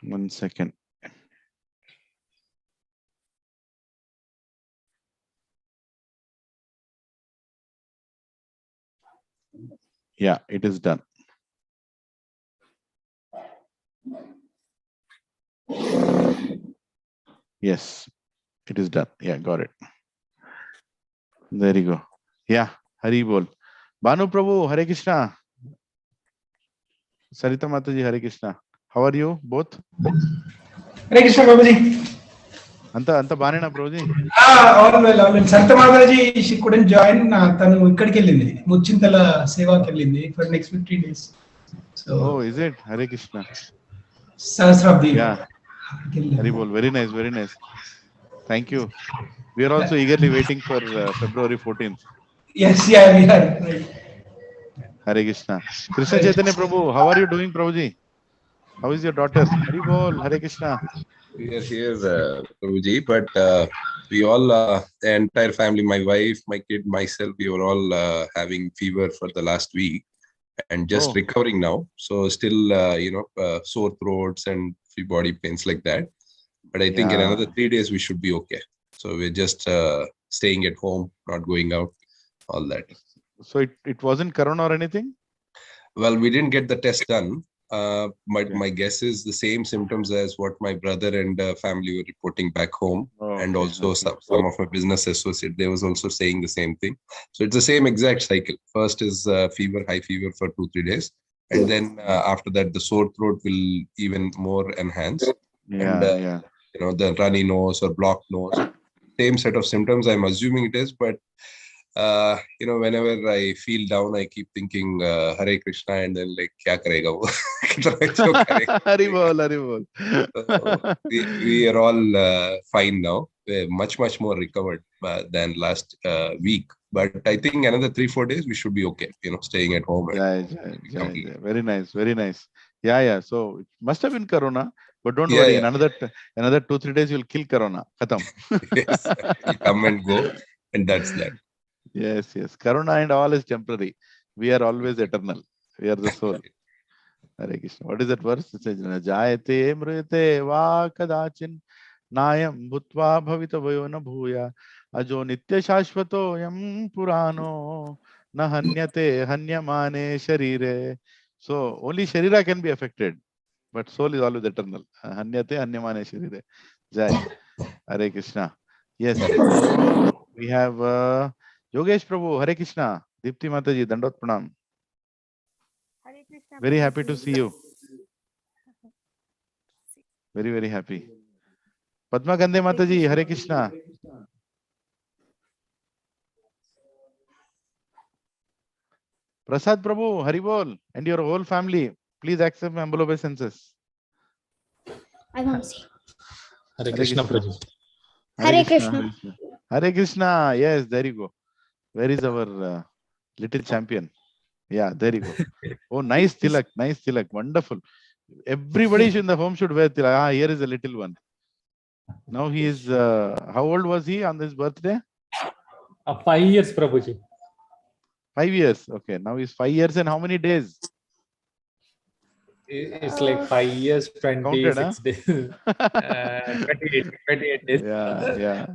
1 second. Yeah, it is done. Yes, it is done. Yeah, got it. There you go. Yeah, Hari Bol. Banu Prabhu, Hare Krishna. Sarita Mataji, Hare Krishna. How are you both? Hare Krishna Prabhuji. Anta Banena Prabhuji? All well, all well. Sarita Mataji, she couldn't join. Tanu ikkadiki ellindi. Muchintala sevaki ellindi for next 15 days. So, oh, is it? Hare Krishna. Sahasrabdi. Yeah. Hari Bol. Very nice, very nice. Thank you. We are also eagerly waiting for February 14th. Yes, yeah, we are. Right. Hare Krishna. Krishna Chaitanya Prabhu, how are you doing, Prabhuji? How is your daughter? Hari Bol, Hare Krishna. We are here, Prabhuji, but we all, the entire family, my wife, my kid, myself, we were all having fever for the last week and just recovering now. So still, sore throats and few body pains like that. But I think in another 3 days, we should be okay. So we're just staying at home, not going out, all that. So it wasn't corona or anything? Well, we didn't get the test done. My guess is the same symptoms as what my brother and family were reporting back home. And also some of my business associates, they was also saying the same thing. So it's the same exact cycle. First is fever, high fever for 2-3 days. And then after that, the sore throat will even more enhance. And the runny nose or blocked nose, same set of symptoms. I'm assuming it is, but whenever I feel down, I keep thinking Hare Krishna and then like, kya karega wo? Hari Bol, Hari Bol. We are all fine now. We're much more recovered than last week. But I think another 3-4 days we should be okay. Staying at home. Very nice, very nice. Yeah. So it must have been corona, but don't worry. In another 2-3 days you'll kill corona. Khatam. Yes, it'll come and go, and that's that. Yes. Corona and all is temporary. We are always eternal. We are the soul. Hare Krishna. What is that verse? It says, Jayate mrite va kadachin nayam bhutva bhavita vayona bhuya ajo nitya shashvato yam purano na hanyate hanyamane sharire. So only sharira can be affected, but soul is always eternal. Hanyate hanyamane sharire. Jai. Hare Krishna. Yes. So we have Yogesh Prabhu. Hare Krishna. Dipti Mataji. Dandot Pranam. Hare Krishna. Very happy to see you. Very happy. Padma Gandhe Mataji, Hare Krishna. Prasad Prabhu, Hari Bol, and your whole family, please accept my humble obeisances. I want to see. Hare Krishna Prabhu. Hare Krishna. Hare Krishna. Yes, there you go. Where is our little champion? Yeah, there you go. Oh, nice tilak, nice tilak. Wonderful. Everybody in the home should wear tilak. Here is a little one. Now he is, how old was he on his birthday? 5 years, Prabhuji. 5 years. Okay, now he's 5 years and how many days? It's like 5 years, 26 days. 28 days. Yeah.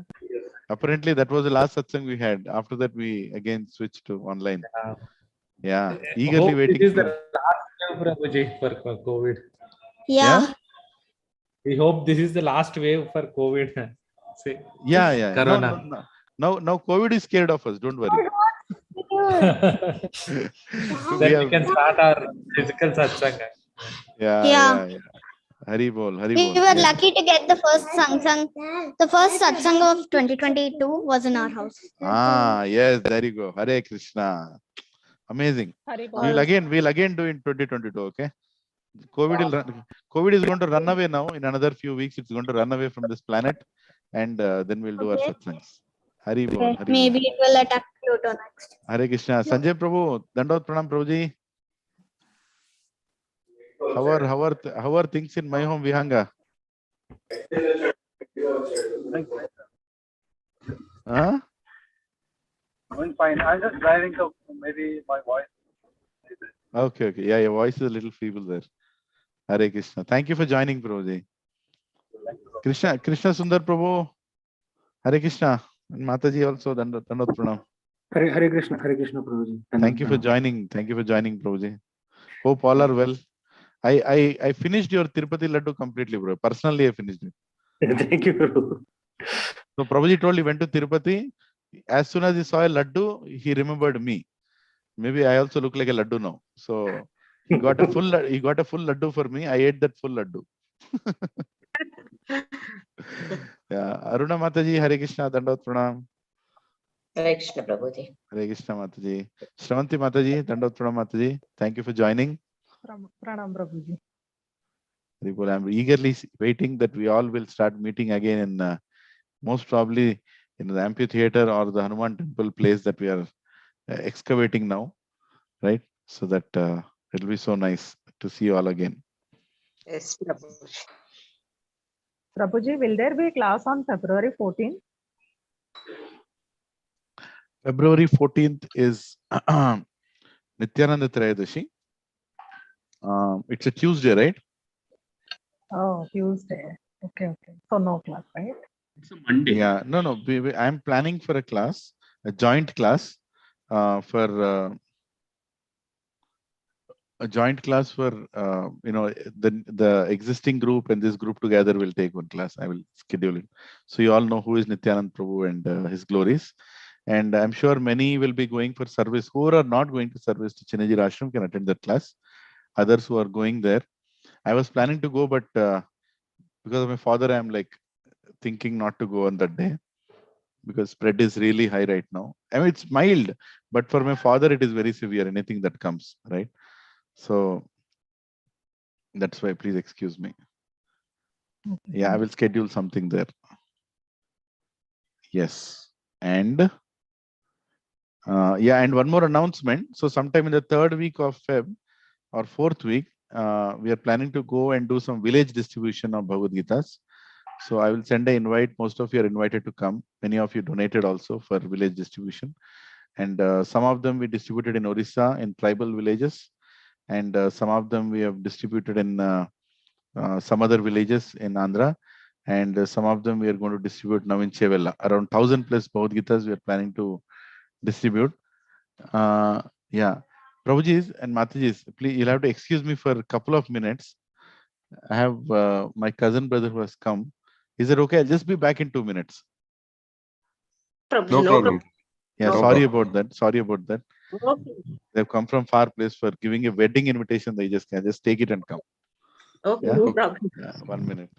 Apparently, that was the last satsang we had. After that, we again switched to online. Yeah. Eagerly waiting. This is the last wave, Prabhuji, for COVID. Yeah. We hope this is the last wave for COVID. Yeah. Corona. Now COVID is scared of us. Don't worry. Then we can start our physical satsang. Yeah. Hari Bol. We were lucky to get the first satsang. The first satsang of 2022 was in our house. Yes, there you go. Hare Krishna. Amazing. We'll again do in 2022. Okay. COVID is going to run away now. In another few weeks, it's going to run away from this planet, and then we'll do our satsangs. Hari Bol. Maybe it will attack Pluto next. Hare Krishna. Sanjay Prabhu, Dandot Pranam Prabhuji. How are things in my home, Vihanga? Huh? Going fine. I'm just driving, so maybe my voice. Okay. Yeah, your voice is a little feeble there. Hare Krishna. Thank you for joining, Prabhuji. Krishna Sundar Prabhu. Hare Krishna. And Mataji also. Dandot Pranam. Hare Krishna Prabhuji. Thank you for joining. Thank you for joining, Prabhuji. Hope all are well. I finished your Tirupati Laddu completely, bro. Personally, I finished it. Thank you, Prabhu. So Prabhuji told he went to Tirupati. As soon as he saw a laddu, he remembered me. Maybe I also look like a laddu now. So he got a full laddu for me. I ate that full laddu. Yeah. Aruna Mataji, Hare Krishna, Dandot Pranam. Hare Krishna Prabhuji. Hare Krishna Mataji. Shravanti Mataji, Dandot Pranam Mataji. Thank you for joining. Pranam Prabhuji. I'm eagerly waiting that we all will start meeting again in most probably in the amphitheater or the Hanuman temple place that we are excavating now, right? So that it'll be so nice to see you all again. Yes, Prabhuji. Prabhuji, will there be a class on February 14th? February 14th is Nityananda Trayadashi. It's a Tuesday, right? Oh, Tuesday. Okay. So no class, right? It's a Monday. Yeah, no. I'm planning for a class, a joint class for the existing group and this group together will take one class. I will schedule it. So you all know who is Nityanand Prabhu and his glories. And I'm sure many will be going for service. Who are not going to service to Chinnaji Ashram can attend that class. Others who are going there. I was planning to go, but because of my father, I'm like thinking not to go on that day because spread is really high right now. I mean, it's mild, but for my father, it is very severe. Anything that comes, right? So that's why, please excuse me. Okay. Yeah, I will schedule something there. Yes. And and one more announcement. So sometime in the 3rd week of Feb or 4th week, we are planning to go and do some village distribution of Bhagavad Gitas. So I will send an invite. Most of you are invited to come. Many of you donated also for village distribution. And some of them we distributed in Orissa in tribal villages. And some of them we have distributed in some other villages in Andhra. And some of them we are going to distribute now in Chevella. Around 1,000 plus Bhagavad Gitas we are planning to distribute. Prabhujis and Matajis, please, you'll have to excuse me for a couple of minutes. I have my cousin brother who has come. Is it okay? I'll just be back in 2 minutes. Prabhuji, No no problem. Yeah, No sorry problem. about that. Sorry about that. Okay. They've come from far place for giving a wedding invitation. They just can just take it and come. Okay, Yeah. no problem. Yeah, 1 minute.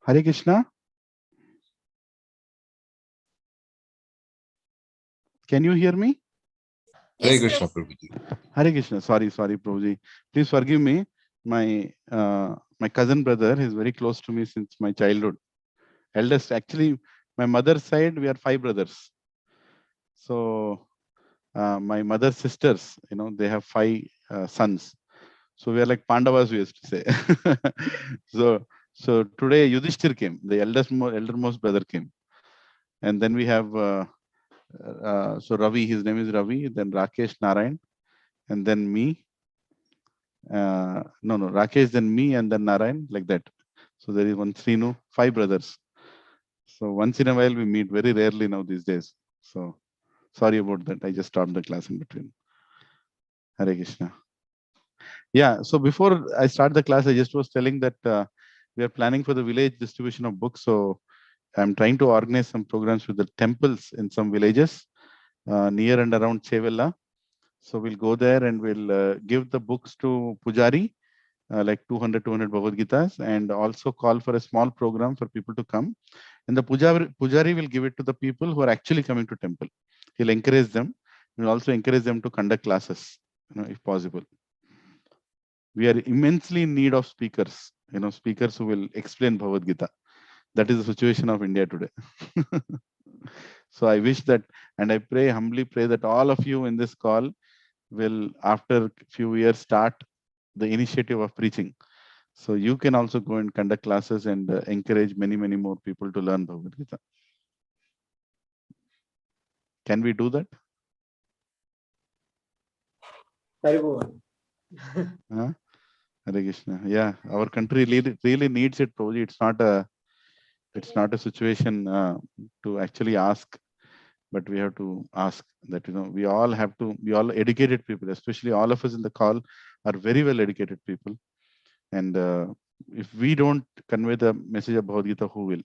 Hare Krishna. Can you hear me? Hare Krishna, Prabhuji. Hare Krishna. Sorry, Prabhuji. Please forgive me. My cousin brother is very close to me since my childhood. Eldest, actually, my mother's side, we are 5 brothers. So my mother's sisters, they have 5 sons. So we are like Pandavas, we used to say. so today Yudhishthir came, the eldermost brother came, and then we have so Ravi, his name is Ravi, then Rakesh, Narayan, and then me. No, Rakesh, then me, and then Narayan, like that. So there is one Srinu, 5 brothers. So once in a while we meet, very rarely now these days. So sorry about that. I just stopped the class in between. Hare Krishna. Yeah. So before I start the class, I just was telling that we are planning for the village distribution of books. So I'm trying to organize some programs with the temples in some villages near and around Chevella. So we'll go there and we'll give the books to Pujari, like 200 Bhagavad Gitas, and also call for a small program for people to come. And the Pujari will give it to the people who are actually coming to temple. He'll encourage them. We'll also encourage them to conduct classes, if possible. We are immensely in need of speakers, speakers who will explain Bhagavad Gita. That is the situation of India today. So I wish that, and I humbly pray that all of you in this call will, after a few years, start the initiative of preaching. So you can also go and conduct classes and encourage many, many more people to learn Bhagavad Gita. Can we do that? Huh? Hare Krishna. Yeah, our country really needs it, Prabhuji. It's not a situation to actually ask, but we have to ask that, we all have to be all educated people, especially all of us in the call are very well educated people. And if we don't convey the message of Bhagavad Gita, who will?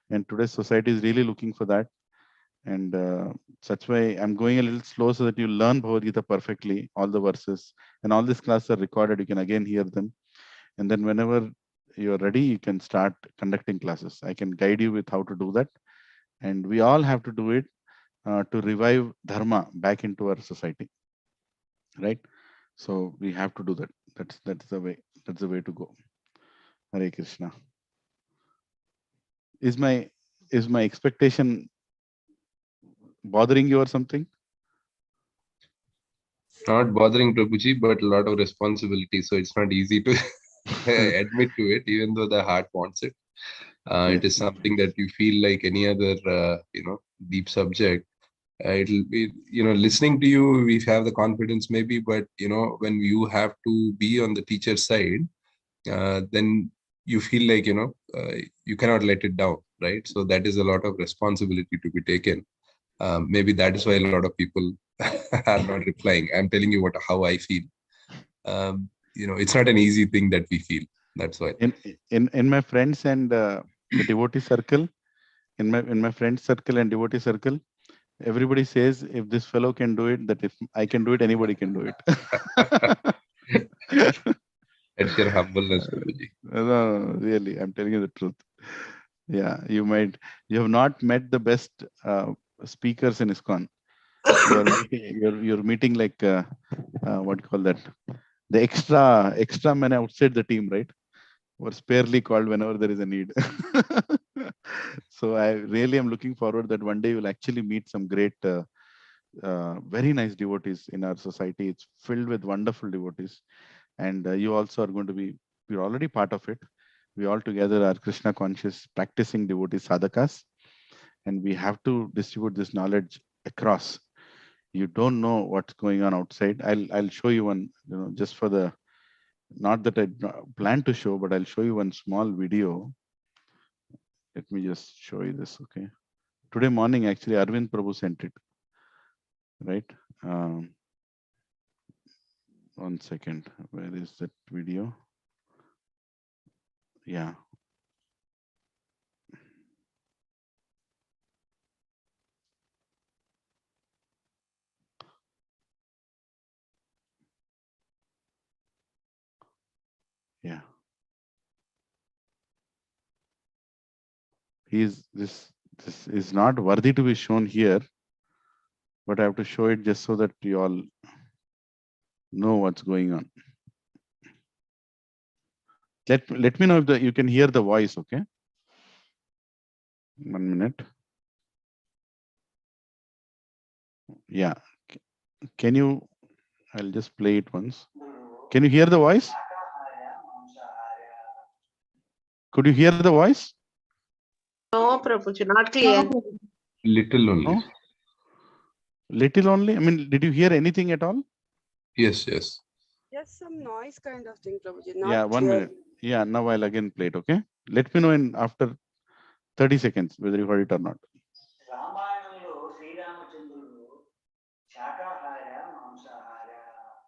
And today's society is really looking for that. And such way, I'm going a little slow so that you learn Bhagavad Gita perfectly, all the verses. And all these classes are recorded. You can again hear them. And then whenever you're ready, you can start conducting classes. I can guide you with how to do that. And we all have to do it to revive dharma back into our society. Right? So we have to do that. That's the way. That's the way to go. Hare Krishna. Is my expectation bothering you or something? Not bothering, Prabhuji, but a lot of responsibility. So it's not easy to admit to it, even though the heart wants it. It is something that you feel like any other, deep subject. It'll be, listening to you, we have the confidence maybe, but, when you have to be on the teacher side, then you feel like, you cannot let it down, right? So that is a lot of responsibility to be taken. Maybe that is why a lot of people are not replying. I'm telling you how I feel. It's not an easy thing that we feel. That's why. In my friends and the devotee circle, in my friend circle and devotee circle, everybody says if this fellow can do it, that if I can do it, anybody can do it. That's your humbleness, Prabhuji. No, really, I'm telling you the truth. Yeah, you have not met the best speakers in ISKCON. You're meeting like what do you call that? The extra men outside the team, right? Were sparely called whenever there is a need. So I really am looking forward that one day you'll actually meet some great, very nice devotees in our society. It's filled with wonderful devotees, and you also are going to be. You're already part of it. We all together are Krishna conscious, practicing devotees, sadhakas, and we have to distribute this knowledge across. You don't know what's going on outside. I'll show you one, just for the, not that I plan to show, but I'll show you one small video. Let me just show you this, okay? Today morning, actually, Arvind Prabhu sent it, right? 1 second, where is that video? Yeah. Yeah. This is not worthy to be shown here, but I have to show it just so that you all know what's going on. Let me know if you can hear the voice, okay? 1 minute. Yeah. Can you? I'll just play it once. Can you hear the voice? Could you hear the voice? No, Prabhuji, not clear. Little only. No? Little only? I mean, did you hear anything at all? Yes. Just some noise kind of thing, Prabhuji. Yeah, 1 minute. Yeah, now I'll again play it, okay? Let me know in after 30 seconds whether you heard it or not.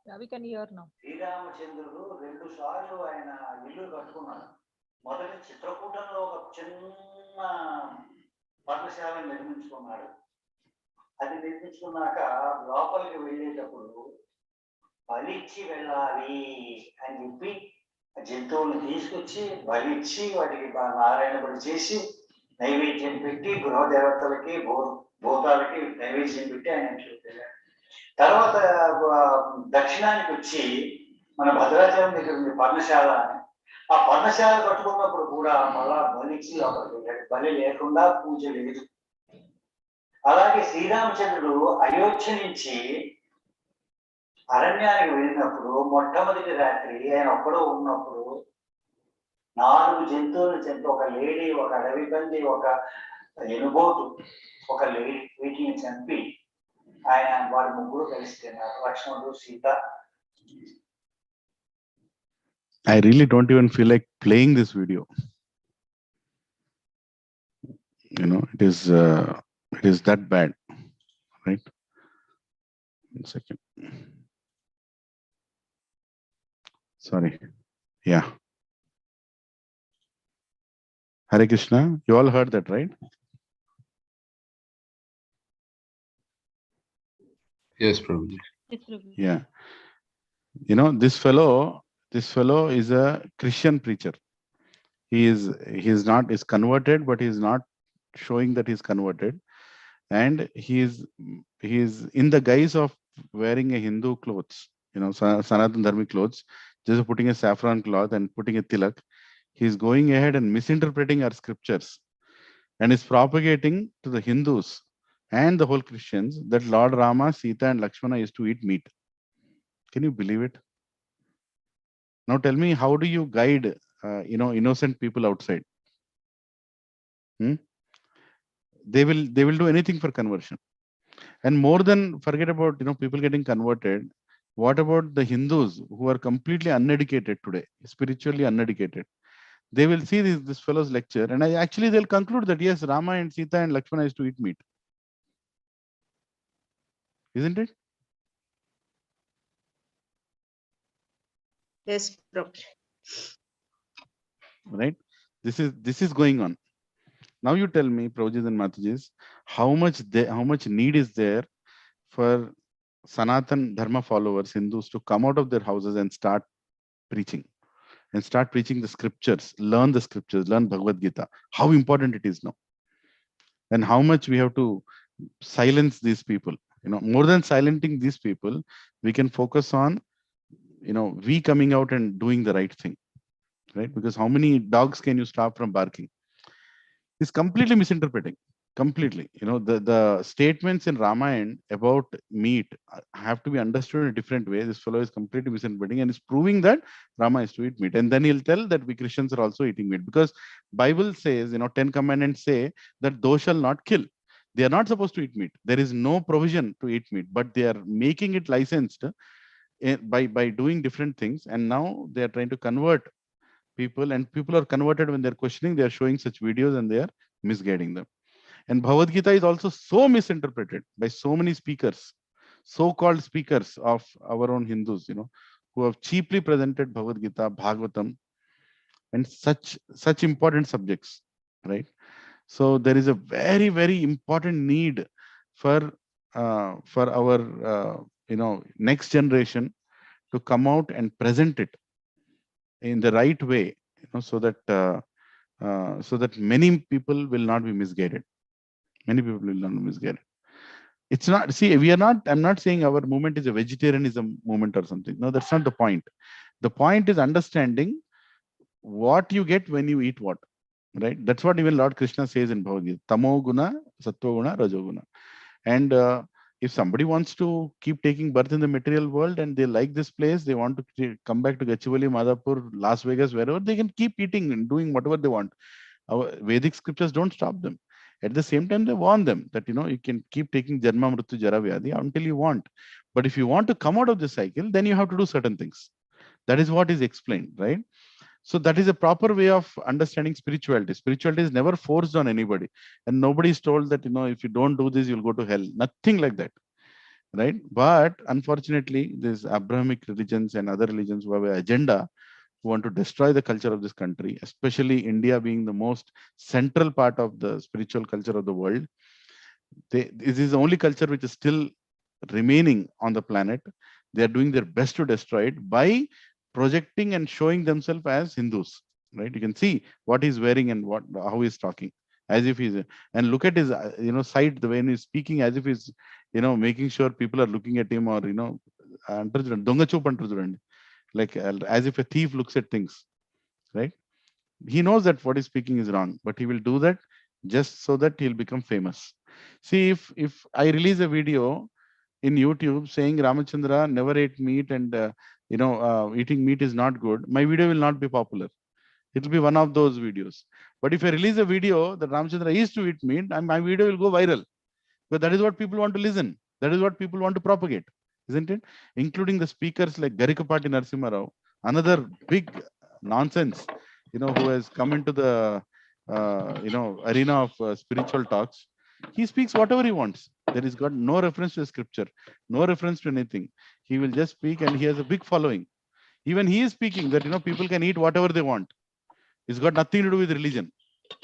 Yeah, we can hear now. శ్రీరామచంద్రుడు 2 సార్లు ఆయన ఇల్లు కట్టుకున్నాడు. మొదటి చిత్రకూటంలో ఒక చిన్న పర్ణశాలను నిర్మించుకున్నాడు. అది నిర్మించుకున్నాక లోపలికి వెళ్ళేటప్పుడు బలిచ్చి వెళ్ళాలి అని చెప్పి జంతువులను తీసుకొచ్చి బలిచ్చి వాటికి నారాయణ బలి చేసి నైవేద్యం పెట్టి గృహదేవతలకి భూతాలకి నైవేద్యం పెట్టి ఆయన చూపారు. తర్వాత దక్షిణానికి వచ్చి మన భద్రాచలం దగ్గర ఉంది పర్ణశాల అని. ఆ పర్ణశాల కట్టుకున్నప్పుడు కూడా మళ్ళా బలిచ్చి లోపలికి వెళ్ళాడు. బలి లేకుండా పూజ లేదు. అలాగే శ్రీరామచంద్రుడు అయోధ్య నుంచి అరణ్యానికి వెళ్ళినప్పుడు మొట్టమొదటి రాత్రి ఆయన ఒక్కడో ఉన్నప్పుడు 4 జంతువులను చంపి, ఒక లేడీ, ఒక అడవి పంది, ఒక ఎనుబోతు, ఒక లేడీ, వీటిని చంపి ఆయన వారి ముగ్గురు కలిసి తిన్నారు. లక్ష్మణుడు, Sita. I really don't even feel like playing this video. You know, it is that bad, right? 1 second. Sorry. Yeah. Hare Krishna. You all heard that, right? Yes, Prabhuji. Yeah. You know, this fellow is a Christian preacher. He is converted, but he is not showing that he's converted. And he is in the guise of wearing a Hindu clothes, you know, Sanatan Dharmi clothes, just putting a saffron cloth and putting a tilak. He's going ahead and misinterpreting our scriptures and is propagating to the Hindus and the whole Christians that Lord Rama, Sita and Lakshmana used to eat meat. Can you believe it? Now tell me, how do you guide, innocent people outside? They will do anything for conversion. And more than forget about, people getting converted, what about the Hindus who are completely uneducated today, spiritually uneducated? They will see this fellow's lecture and they'll conclude that yes, Rama and Sita and Lakshmana used to eat meat. Isn't it? Yes, Prabhuji. Right? This is going on. Now you tell me, Prabhujis and Matajis, how much need is there for Sanatan Dharma followers, Hindus, to come out of their houses and start preaching the scriptures, learn the scriptures, learn Bhagavad Gita, how important it is now, and how much we have to silence these people. More than silencing these people, we can focus on, we coming out and doing the right thing, right? Because how many dogs can you stop from barking? Is completely misinterpreting. Completely. The statements in Ramayana about meat have to be understood in a different way. This fellow is completely misinterpreting and is proving that Rama is to eat meat. And then he'll tell that we Christians are also eating meat, because Bible says, 10 commandments say that thou shalt not kill. They are not supposed to eat meat. There is no provision to eat meat, but they are making it licensed by doing different things. And now they are trying to convert people, and people are converted when they're questioning. They are showing such videos and they are misguiding them. And Bhagavad Gita is also so misinterpreted by so many speakers, so-called speakers of our own Hindus, who have cheaply presented Bhagavad Gita, Bhagavatam, and such important subjects, right? So there is a very, very important need for our next generation to come out and present it in the right way, so that so that many people will not be misguided. Many people will not be misguided. It's not, see, I'm not saying our movement is a vegetarianism movement or something. No, that's not the point. The point is understanding what you get when you eat what, right? That's what even Lord Krishna says in Bhagavad Gita. Tamo guna, sattva guna, rajo guna. And if somebody wants to keep taking birth in the material world and they like this place, they want to come back to Gachibowli, Madhapur, Las Vegas, wherever, they can keep eating and doing whatever they want. Our Vedic scriptures don't stop them. At the same time, they warn them that, you can keep taking Janma, Mrityu, Jara, Vyadhi until you want. But if you want to come out of the cycle, then you have to do certain things. That is what is explained, right? So that is a proper way of understanding spirituality. Spirituality is never forced on anybody. And nobody is told that, if you don't do this, you'll go to hell. Nothing like that, right? But unfortunately, these Abrahamic religions and other religions who have an agenda, who want to destroy the culture of this country, especially India being the most central part of the spiritual culture of the world. This is the only culture which is still remaining on the planet. They are doing their best to destroy it by projecting and showing themselves as Hindus, right? You can see what he's wearing and how he's talking, as if he's, and look at his, sight, the way he's speaking, as if he's, making sure people are looking at him, or, like as if a thief looks at things, right? He knows that what he's speaking is wrong, but he will do that just so that he'll become famous. See, if I release a video in YouTube saying Ramachandra never ate meat and eating meat is not good, my video will not be popular. It will be one of those videos. But if I release a video that Ramachandra used to eat meat, and my video will go viral, because that is what people want to listen. That is what people want to propagate, isn't it? Including the speakers like Garikapati Narasimha Rao, another big nonsense, who has come into the arena of spiritual talks. He speaks whatever he wants. There is got no reference to scripture, no reference to anything. He will just speak, and he has a big following. Even he is speaking that people can eat whatever they want. It's got nothing to do with religion.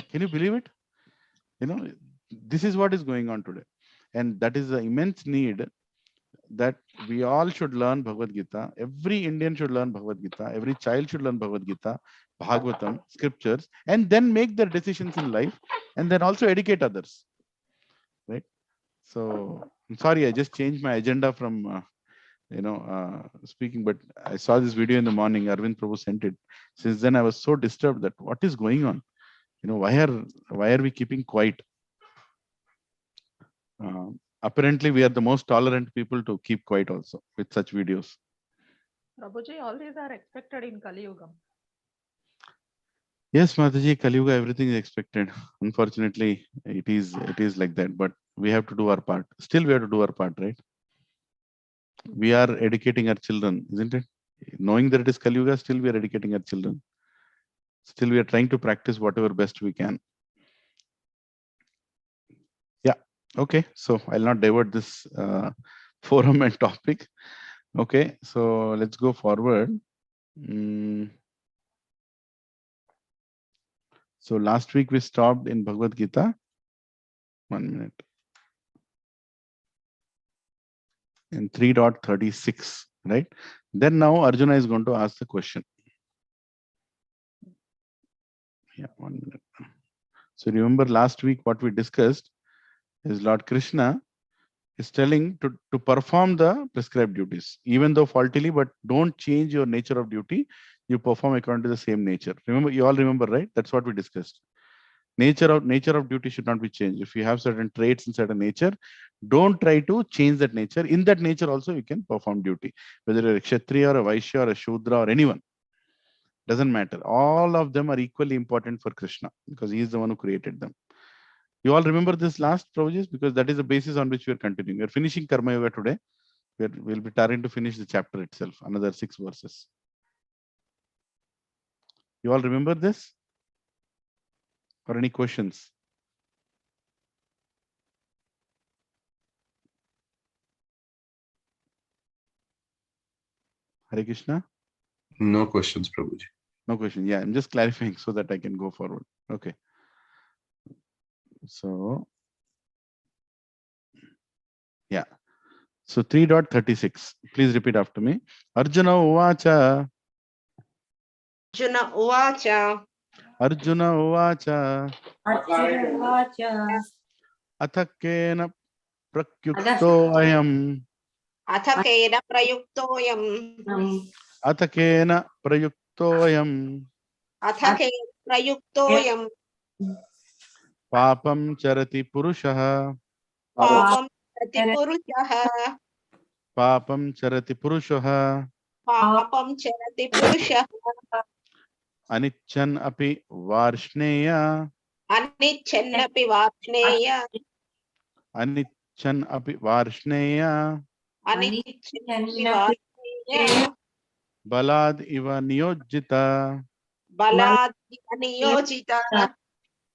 Can you believe it? This is what is going on today. And that is the immense need that we all should learn Bhagavad Gita. Every Indian should learn Bhagavad Gita. Every child should learn Bhagavad Gita, Bhagavatam, scriptures, and then make their decisions in life, and then also educate others. Right? So I'm sorry, I just changed my agenda from speaking, but I saw this video in the morning. Arvind Prabhu sent it. Since then, I was so disturbed that what is going on? Why are we keeping quiet? Apparently, we are the most tolerant people to keep quiet also with such videos. Prabhuji, all these are expected in Kali Yuga. Yes, Mataji, Kali Yuga, everything is expected. Unfortunately, it is like that. But we have to do our part. Still, we have to do our part, right? We are educating our children, isn't it? Knowing that it is Kali Yuga, still we are educating our children. Still, we are trying to practice whatever best we can. Yeah. Okay. So I'll not divert this forum and topic. Okay. So let's go forward. So last week we stopped in Bhagavad Gita. 1 minute. In 3.36, right? Then now Arjuna is going to ask the question. Yeah, 1 minute. So remember last week what we discussed is Lord Krishna is telling to perform the prescribed duties, even though faultily, but don't change your nature of duty. You perform according to the same nature. Remember, you all remember, right? That's what we discussed. Nature of duty should not be changed. If you have certain traits in certain nature, don't try to change that nature. In that nature also you can perform duty, whether you're a Kshatriya or a Vaishya or a Shudra or anyone. Doesn't matter. All of them are equally important for Krishna because he is the one who created them. You all remember this last Prabhuji, because that is the basis on which we are continuing. We are finishing Karma Yoga today. We'll be trying to finish the chapter itself, another 6 verses. You all remember this? Or any questions? Hare Krishna? No questions, Prabhuji. No question. Yeah, I'm just clarifying so that I can go forward. Okay. So, yeah. So 3.36. Please repeat after me. Arjuna Uvacha. Arjuna Uvacha. Arjuna uvacha athakena prakyukto ayam अथ केन प्रयुक्तोऽयम् athakena prayukto ayam अथ केन प्रयुक्तोऽयम् papam charati purushah पापं प्रति पुरुषः papam charati purushah पापं चरति पुरुषः anichan api varshneya अनिच्छन्नपि वाप्नेय anichan api varshneya अनिच्छन्नपि वाप्नेय balad iva niyojita बलात् नियोजिता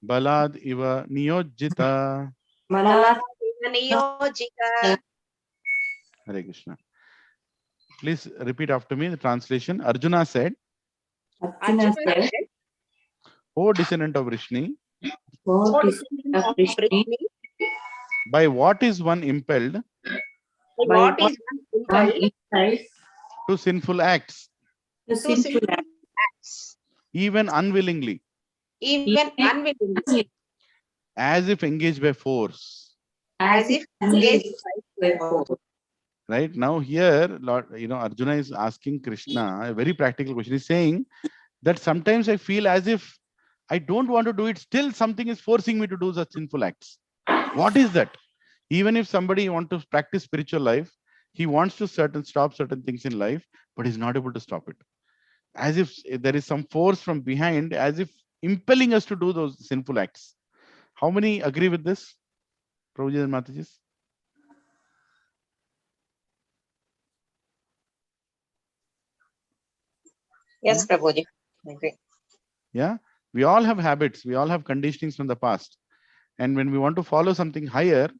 balad iva niyojita. बलात् नियोजिता. Hare Krishna. Please repeat after me the translation. Arjuna said, Arjuna said, O descendant of Vrishni, "O descendant of Vrishni, by what is one impelled what is one impelled to sinful acts, to sinful acts, even unwillingly, even unwillingly, as if engaged by force?" as if engaged by force?" Right now, here, Lord, Arjuna is asking Krishna a very practical question. He's saying that sometimes I feel as if I don't want to do it, still something is forcing me to do such sinful acts. What is that? Even if somebody wants to practice spiritual life, he wants to stop certain things in life, but he's not able to stop it. As if there is some force from behind, as if impelling us to do those sinful acts. How many agree with this? Prabhuji and Mataji? Yes, Prabhuji. Okay. Yeah, we all have habits, we all have conditionings from the past. And when we want to follow something higher,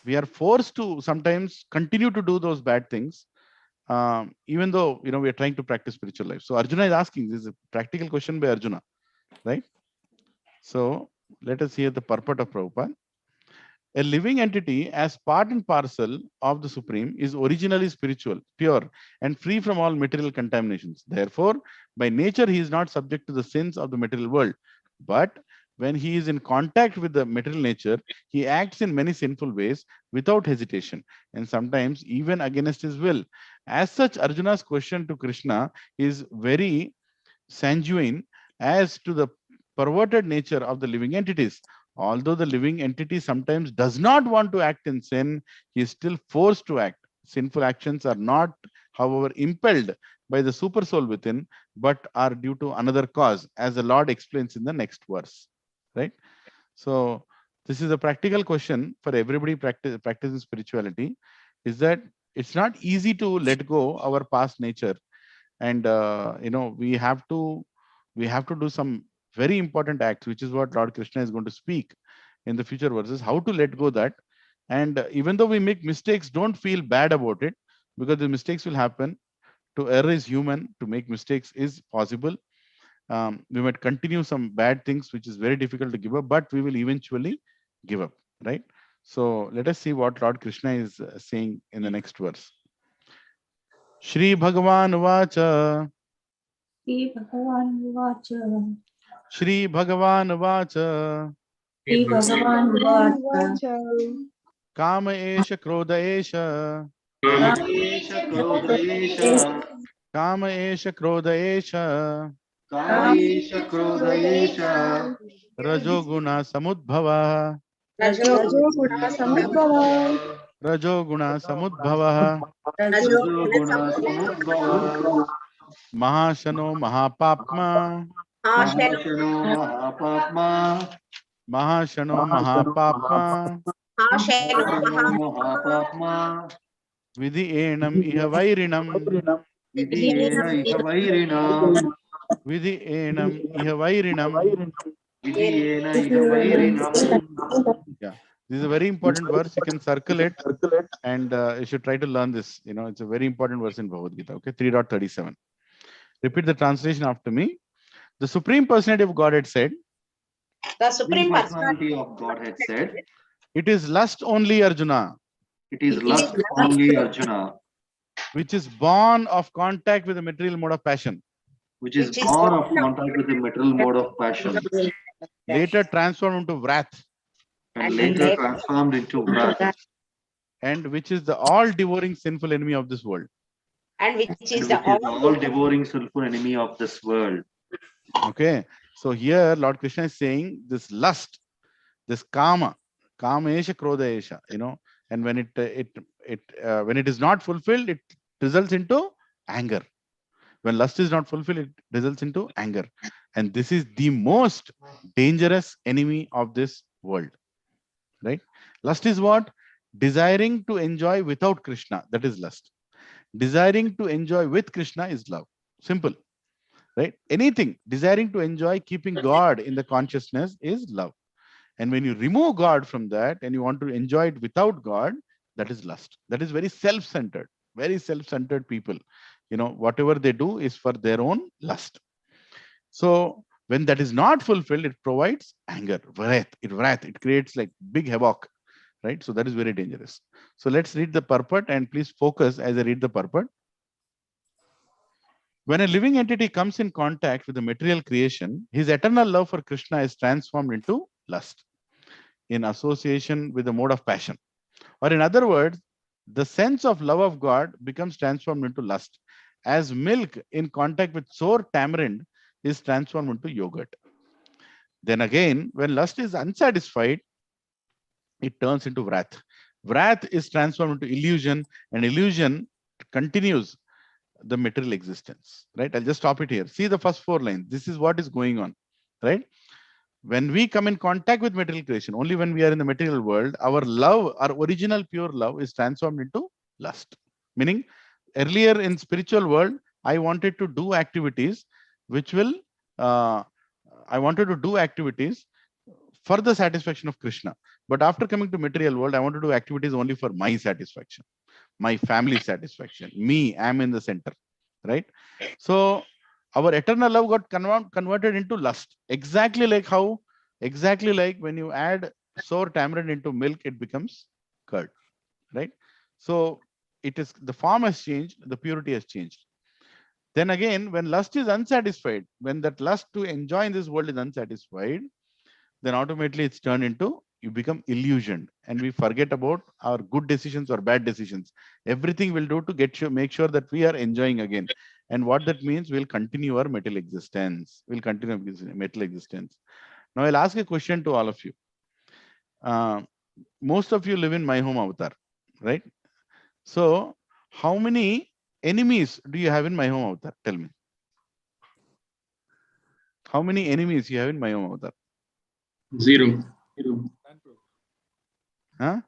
we are forced to sometimes continue to do those bad things, even though we are trying to practice spiritual life. So Arjuna is asking, this is a practical question by Arjuna, right? So let us hear the purport of Prabhupada. A living entity as part and parcel of the Supreme is originally spiritual, pure, and free from all material contaminations. Therefore, by nature, he is not subject to the sins of the material world. But when he is in contact with the material nature, he acts in many sinful ways without hesitation, and sometimes even against his will. As such, Arjuna's question to Krishna is very sanguine as to the perverted nature of the living entities. Although the living entity sometimes does not want to act in sin, he is still forced to act. Sinful actions are not, however, impelled by the super soul within, but are due to another cause, as the Lord explains in the next verse. Right? So, this is a practical question for everybody practicing spirituality, is that it's not easy to let go our past nature, and we have to do some very important acts, which is what Lord Krishna is going to speak in the future verses, how to let go that. And even though we make mistakes, don't feel bad about it, because the mistakes will happen. To err is human, to make mistakes is possible. We might continue some bad things, which is very difficult to give up, but we will eventually give up, right? So let us see what Lord Krishna is saying in the next verse. Shri Bhagavan Vacha. Shri Bhagavan Vacha. Kama esha krodha esha. Kama esha krodha esha. Rajoguna samudbhava. Rajoguna samudbhava. Mahashano mahapapma. Mahashano mahapapma. Vidhi enam iha vairinam. Vidhi enam iha vairinam. Yeah, this is a very important verse. You can circle it, and you should try to learn this. It's a very important verse in Bhagavad Gita. Okay, 3.37. Repeat the translation after me. The Supreme Personality of Godhead said, The Supreme Personality of Godhead said, it is lust only, Arjuna. it is lust only, Arjuna, Which is born of contact with the material mode of passion. which is born of contact with the material mode of passion, later transformed into wrath, and later transformed into wrath, and which is the all-devouring sinful enemy of this world. And which and is which the is the all-devouring sinful enemy of this world. Okay, so here Lord Krishna is saying this lust, this kama esha krodha esha, and when it is not fulfilled, it results into anger. When lust is not fulfilled, it results into anger, and this is the most dangerous enemy of this world, right? Lust is what? Desiring to enjoy without Krishna, that is lust. Desiring to enjoy with Krishna is love. Simple, right? Anything desiring to enjoy keeping God in the consciousness is love. And when you remove God from that and you want to enjoy it without God, that is lust. That is very self-centered people. Whatever they do is for their own lust. So when that is not fulfilled, it provides anger, wrath. It creates like big havoc, right? So that is very dangerous. So let's read the purport, and please focus as I read the purport. When a living entity comes in contact with the material creation, his eternal love for Krishna is transformed into lust in association with the mode of passion. Or in other words, the sense of love of God becomes transformed into lust, as milk in contact with sour tamarind is transformed into yogurt. Then again, when lust is unsatisfied, it turns into wrath. Wrath is transformed into illusion, and illusion continues the material existence, right? I'll just stop it here. See the first 4 lines. This is what is going on, right? When we come in contact with material creation, only when we are in the material world, our love, our original pure love is transformed into lust. Meaning, earlier in spiritual world, I wanted to do activities which will, I wanted to do activities for the satisfaction of Krishna. But after coming to material world, I want to do activities only for my satisfaction, my family satisfaction. Me, I'm in the center, right? So our eternal love got converted into lust. Exactly like when you add sour tamarind into milk, it becomes curd, right? So the form has changed, the purity has changed. Then again, when lust is unsatisfied, when that lust to enjoy in this world is unsatisfied, then automatically it's turned into, you become illusioned, and we forget about our good decisions or bad decisions. Everything we'll do to make sure that we are enjoying again. And what that means, we'll continue our material existence. Now I'll ask a question to all of you. Most of you live in my home avatar, right? So how many enemies do you have in my home avatar? Tell me. How many enemies you have in my home avatar? Zero. Huh?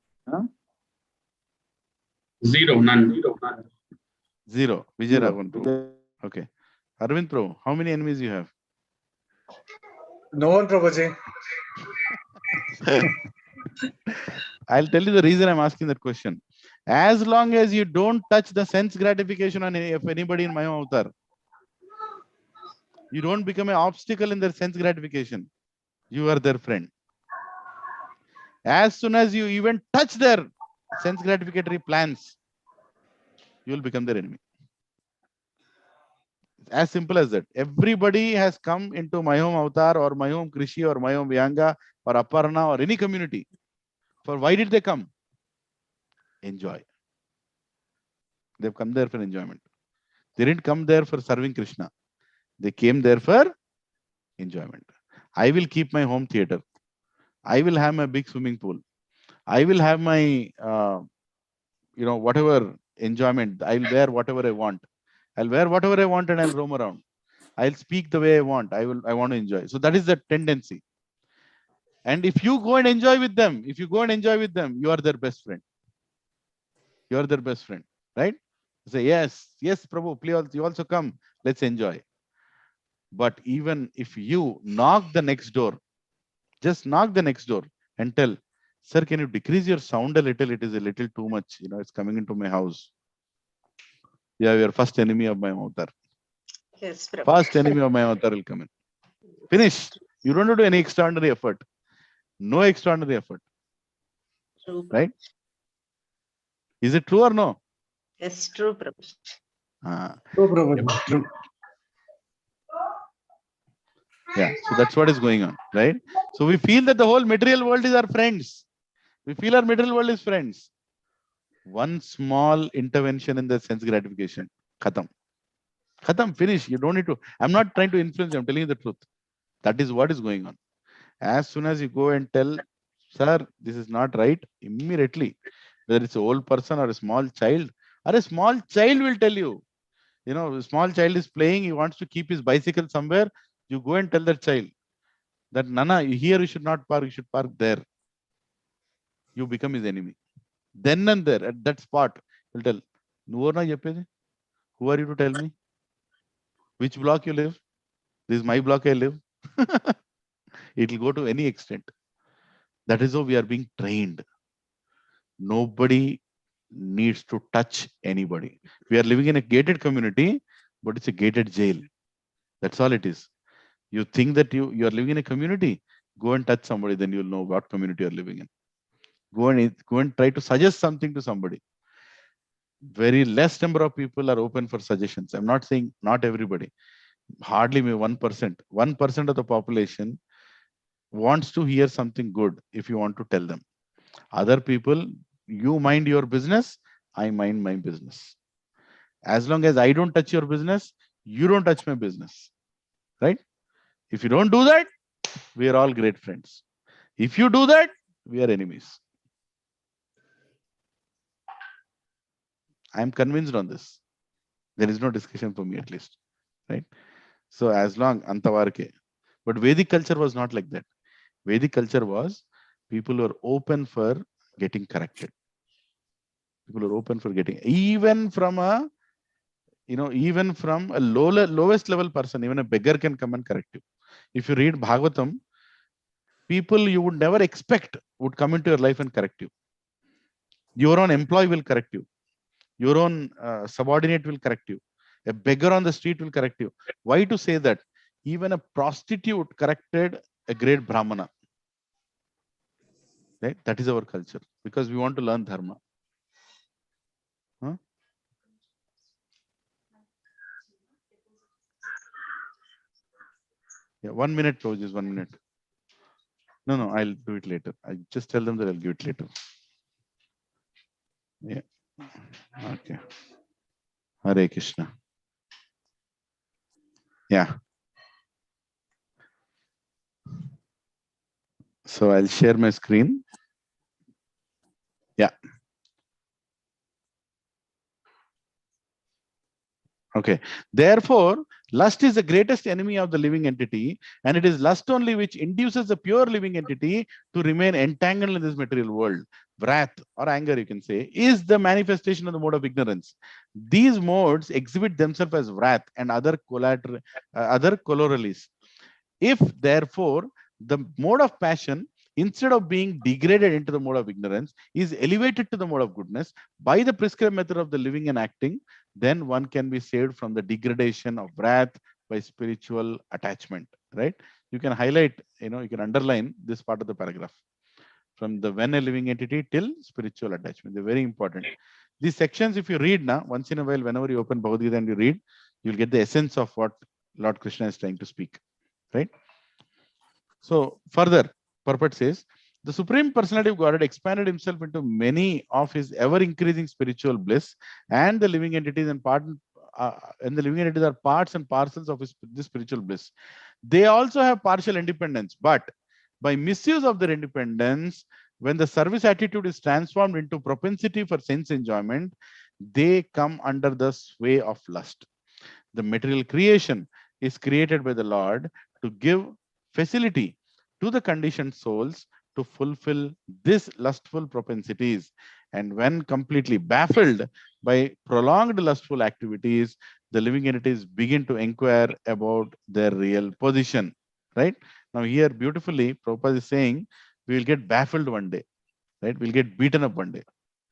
Zero. None. Zero. Vijay Raghavan Prabhu. Okay. Arvind Prabhu, how many enemies you have? No one, Prabhuji. I'll tell you the reason I'm asking that question. As long as you don't touch the sense gratification of anybody in my home avatar, you don't become an obstacle in their sense gratification. You are their friend. As soon as you even touch their sense gratificatory plans, you will become their enemy. As simple as that. Everybody has come into my home avatar or my home Krishi or my home Vyanga or Aparna or any community. For why did they come? Enjoy. They've come there for enjoyment. They didn't come there for serving Krishna. They came there for enjoyment. I will keep my home theater. I will have my big swimming pool. I will have my, whatever enjoyment. I'll wear whatever I want. I'll wear whatever I want and I'll roam around. I'll speak the way I want. I want to enjoy. So that is the tendency. And if you go and enjoy with them, you are their best friend. You are their best friend, right? You say, yes, Prabhu, please, you also come. Let's enjoy. But even if you knock the next door, just knock the next door and tell, sir, can you decrease your sound a little? It is a little too much. It's coming into my house. Yeah, your first enemy of my avatar. Yes, Prabhu. First enemy of my avatar will come in. Finish. You don't have to do any extraordinary effort. No extraordinary effort. True. Right? Is it true or no? Yes, true, Prabhu. True, Prabhuji. True. Yeah, so that's what is going on, right? So we feel that the whole material world is our friends. We feel our material world is friends. One small intervention in the sense gratification, khatam. Khatam, finish. You don't need to. I'm not trying to influence you. I'm telling you the truth. That is what is going on. As soon as you go and tell, sir, this is not right, immediately, whether it's an old person or a small child, or a small child will tell you. You know, a small child is playing, he wants to keep his bicycle somewhere. You go and tell that child that, Nana, here you should not park, you should park there. You become his enemy. Then and there, at that spot, he'll tell, who are you to tell me? Which block you live? This is my block I live. It will go to any extent. That is how we are being trained. Nobody needs to touch anybody. We are living in a gated community, but it's a gated jail. That's all it is. You think that you are living in a community, go and touch somebody, then you'll know what community you're living in. Go and try to suggest something to somebody. Very less number of people are open for suggestions. I'm not saying not everybody. Hardly maybe 1%. 1% of the population wants to hear something good if you want to tell them. Other people, you mind your business, I mind my business. As long as I don't touch your business, you don't touch my business. Right? If you don't do that, we are all great friends. If you do that, we are enemies. I am convinced on this. There is no discussion for me at least. Right? So as long Antavarke. But Vedic culture was not like that. Vedic culture was people were open for getting corrected. People are open for getting, even from a lowest level person, even a beggar can come and correct you. If you read Bhagavatam, people you would never expect would come into your life and correct you. Your own employee will correct you. Your own subordinate will correct you. A beggar on the street will correct you. Why to say that? Even a prostitute corrected a great Brahmana. Right? That is our culture, because we want to learn dharma. Huh? Yeah, 1 minute, just 1 minute. No, I'll do it later. I just tell them that I'll give it later. Yeah. Okay. Hare Krishna. Yeah. So I'll share my screen. Yeah. Okay. Therefore, lust is the greatest enemy of the living entity, and it is lust only which induces the pure living entity to remain entangled in this material world. Wrath or anger, you can say, is the manifestation of the mode of ignorance. These modes exhibit themselves as wrath and other corollaries. If, therefore, the mode of passion, instead of being degraded into the mode of ignorance, is elevated to the mode of goodness by the prescribed method of the living and acting, then one can be saved from the degradation of wrath by spiritual attachment. Right? You can highlight, you can underline this part of the paragraph. From the when a living entity till spiritual attachment. They're very important. These sections, if you read now, once in a while, whenever you open Bhagavad Gita and you read, you'll get the essence of what Lord Krishna is trying to speak. Right? So further, Purport says, the Supreme Personality of Godhead expanded himself into many of his ever-increasing spiritual bliss, and the living entities and the living entities are parts and parcels of this spiritual bliss. They also have partial independence, but by misuse of their independence, when the service attitude is transformed into propensity for sense enjoyment, they come under the sway of lust. The material creation is created by the Lord to give facility to the conditioned souls to fulfill these lustful propensities. And when completely baffled by prolonged lustful activities, the living entities begin to inquire about their real position. Right? Now here beautifully, Prabhupada is saying, we will get baffled one day. Right? We'll get beaten up one day.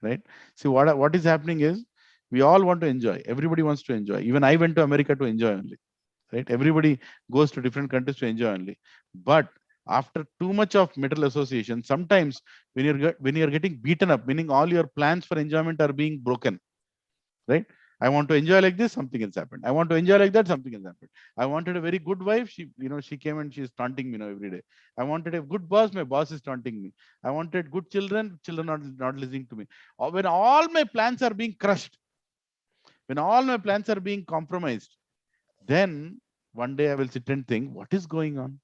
Right? See, what is happening is, we all want to enjoy. Everybody wants to enjoy. Even I went to America to enjoy only. Right? Everybody goes to different countries to enjoy only. But after too much of material association, sometimes when you're getting beaten up, meaning all your plans for enjoyment are being broken. Right? I want to enjoy like this, something has happened. I want to enjoy like that, something has happened. I wanted a very good wife. She came and she's taunting me now every day. I wanted a good boss. My boss is taunting me. I wanted good children. Children not listening to me. When all my plans are being crushed, when all my plans are being compromised, then one day I will sit and think, what is going on?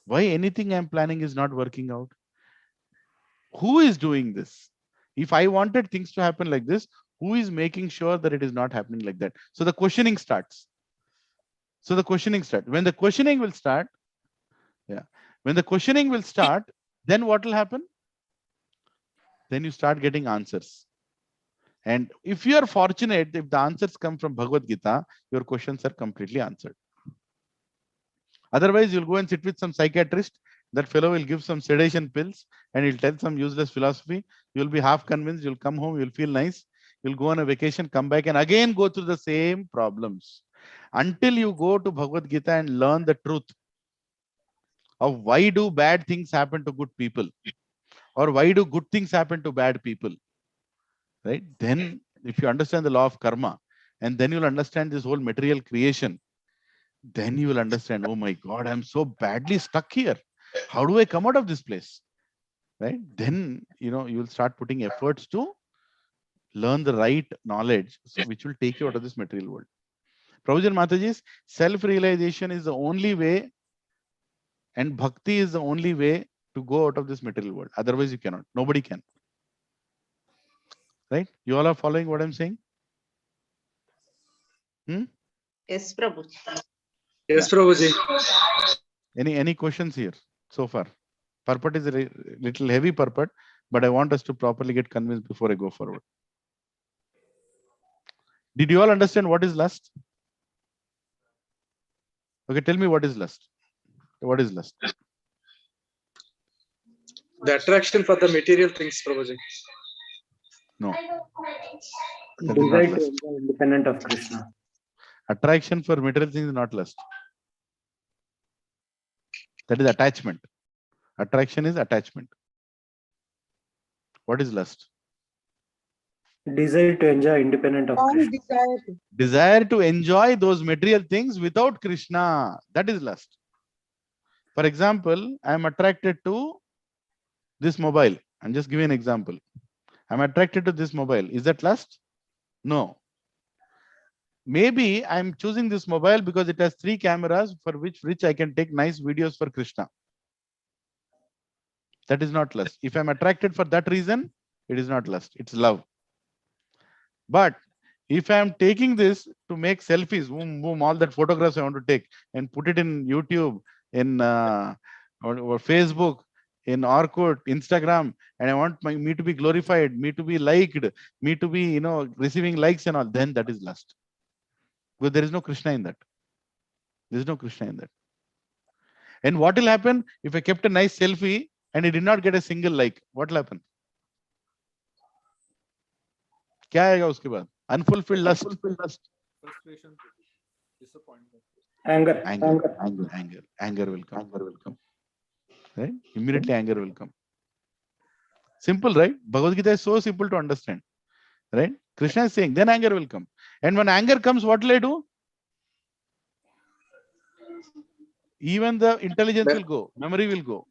Why anything I'm planning is not working out? Who is doing this? If I wanted things to happen like this, who is making sure that it is not happening like that? So the questioning starts. When the questioning will start, when the questioning will start, then what will happen? Then you start getting answers. And if you are fortunate, if the answers come from Bhagavad Gita, your questions are completely answered. Otherwise, you'll go and sit with some psychiatrist. That fellow will give some sedation pills and he'll tell some useless philosophy. You'll be half convinced. You'll come home. You'll feel nice. You'll go on a vacation, come back and again go through the same problems. Until you go to Bhagavad Gita and learn the truth of why do bad things happen to good people, or why do good things happen to bad people, right? Then if you understand the law of karma, and then you'll understand this whole material creation, then you will understand, oh my God, I'm so badly stuck here. How do I come out of this place? Right? Then, you'll start putting efforts to learn the right knowledge, which will take you out of this material world. Prabhuji Mataji's self-realization is the only way, and bhakti is the only way to go out of this material world. Otherwise, you cannot. Nobody can. Right? You all are following what I'm saying? Yes, Prabhu. Yes, Prabhuji. Any questions here so far? Purport is a little heavy purport, but I want us to properly get convinced before I go forward. Did you all understand what is lust? Okay, tell me what is lust. What is lust? The attraction for the material things, Prabhuji. No. Desire to enjoy independent of Krishna. Attraction for material things is not lust. That is attachment. Attraction is attachment. What is lust? Desire to enjoy independent of Krishna. Desire to enjoy those material things without Krishna. That is lust. For example, I am attracted to this mobile. I'm just giving an example. I'm attracted to this mobile. Is that lust? No. Maybe I'm choosing this mobile because it has 3 cameras for which I can take nice videos for Krishna. That is not lust. If I'm attracted for that reason, it is not lust. It's love. But if I'm taking this to make selfies, boom, boom, all that photographs I want to take and put it in YouTube, in or Facebook, in Orkut, Instagram, and I want me to be glorified, me to be liked, me to be, receiving likes and all, then that is lust. Because there is no Krishna in that. There is no Krishna in that. And what will happen if I kept a nice selfie and I did not get a single like? What will happen? क्या आएगा उसके बाद? Unfulfilled lust. Frustration, disappointment. Anger will come. Right? Immediately anger will come. Simple, right? Bhagavad Gita is so simple to understand. Right? Krishna is saying, then anger will come. And when anger comes, what will I do? Even the intelligence will go, memory will go.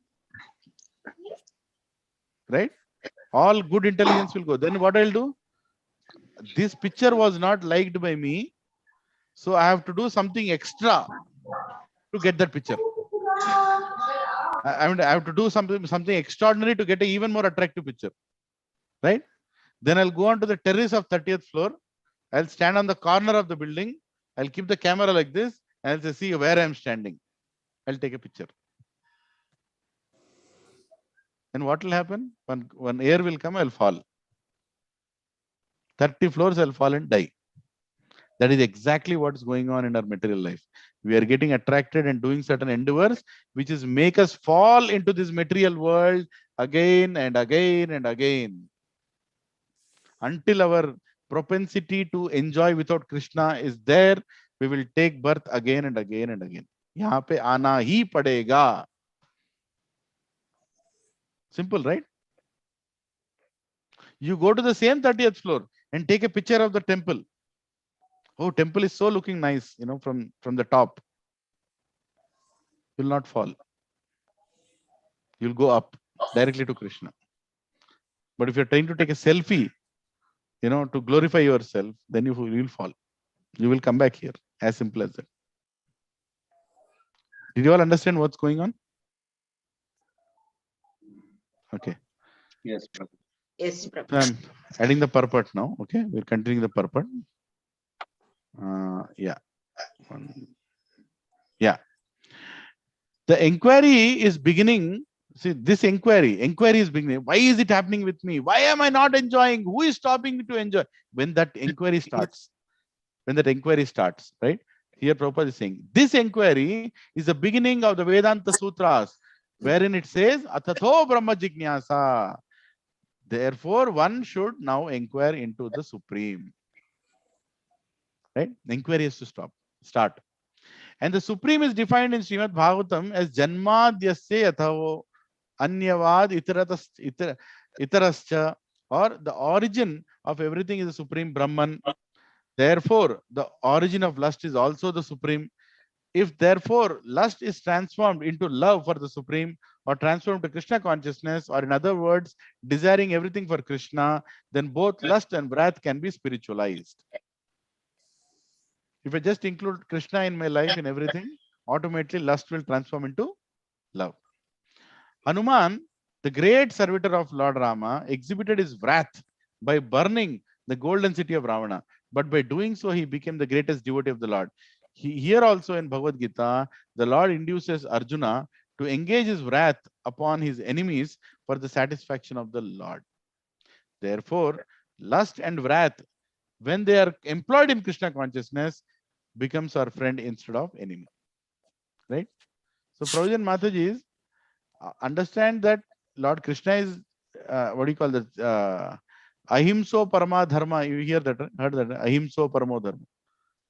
Right? All good intelligence will go. Then what I'll do? This picture was not liked by me, so I have to do something extra to get that picture. I have to do something extraordinary to get an even more attractive picture. Right? Then I'll go on to the terrace of 30th floor. I'll stand on the corner of the building. I'll keep the camera like this, and I'll say, see where I'm standing. I'll take a picture. And what will happen? When air will come, I'll fall. 30 floors, I'll fall and die. That is exactly what's going on in our material life. We are getting attracted and doing certain endeavors, which is make us fall into this material world again and again and again. Until our propensity to enjoy without Krishna is there, we will take birth again and again and again. Yahan pe aana hi padega. Simple, right? You go to the same 30th floor. and take a picture of the temple. Oh, temple is so looking nice, from the top. You'll not fall. You'll go up directly to Krishna. But if you're trying to take a selfie, to glorify yourself, then you will fall. You will come back here. As simple as that. Did you all understand what's going on? Okay. Yes, Prabhu. Yes, Prabhu. So I'm adding the purport now. Okay, we're continuing the purport. Yeah. Yeah. The inquiry is beginning. See, this inquiry is beginning. Why is it happening with me? Why am I not enjoying? Who is stopping me to enjoy? When that inquiry starts, right? Here Prabhupada is saying, this inquiry is the beginning of the Vedanta Sutras, wherein it says, Atatho Brahma Jignasa. Therefore, one should now inquire into the Supreme. Right? The inquiry has to start. And the Supreme is defined in Srimad Bhagavatam as Janmadyasya Yathavo Anyavad Itarascha, or the origin of everything is the Supreme Brahman. Therefore, the origin of lust is also the Supreme. If therefore lust is transformed into love for the Supreme, or transformed to Krishna consciousness, or in other words, desiring everything for Krishna, then both lust and wrath can be spiritualized. If I just include Krishna in my life, in everything, automatically lust will transform into love. Hanuman, the great servitor of Lord Rama, exhibited his wrath by burning the golden city of Ravana. But by doing so, he became the greatest devotee of the Lord. Here also in Bhagavad Gita, the Lord induces Arjuna to engage his wrath upon his enemies for the satisfaction of the Lord. Therefore, lust and wrath, when they are employed in Krishna consciousness, becomes our friend instead of enemy. Right? So, Prabhujan Mataji is understand that Lord Krishna is what do you call that? Ahimso Parama Dharma. You heard that? Ahimso Paramo Dharma.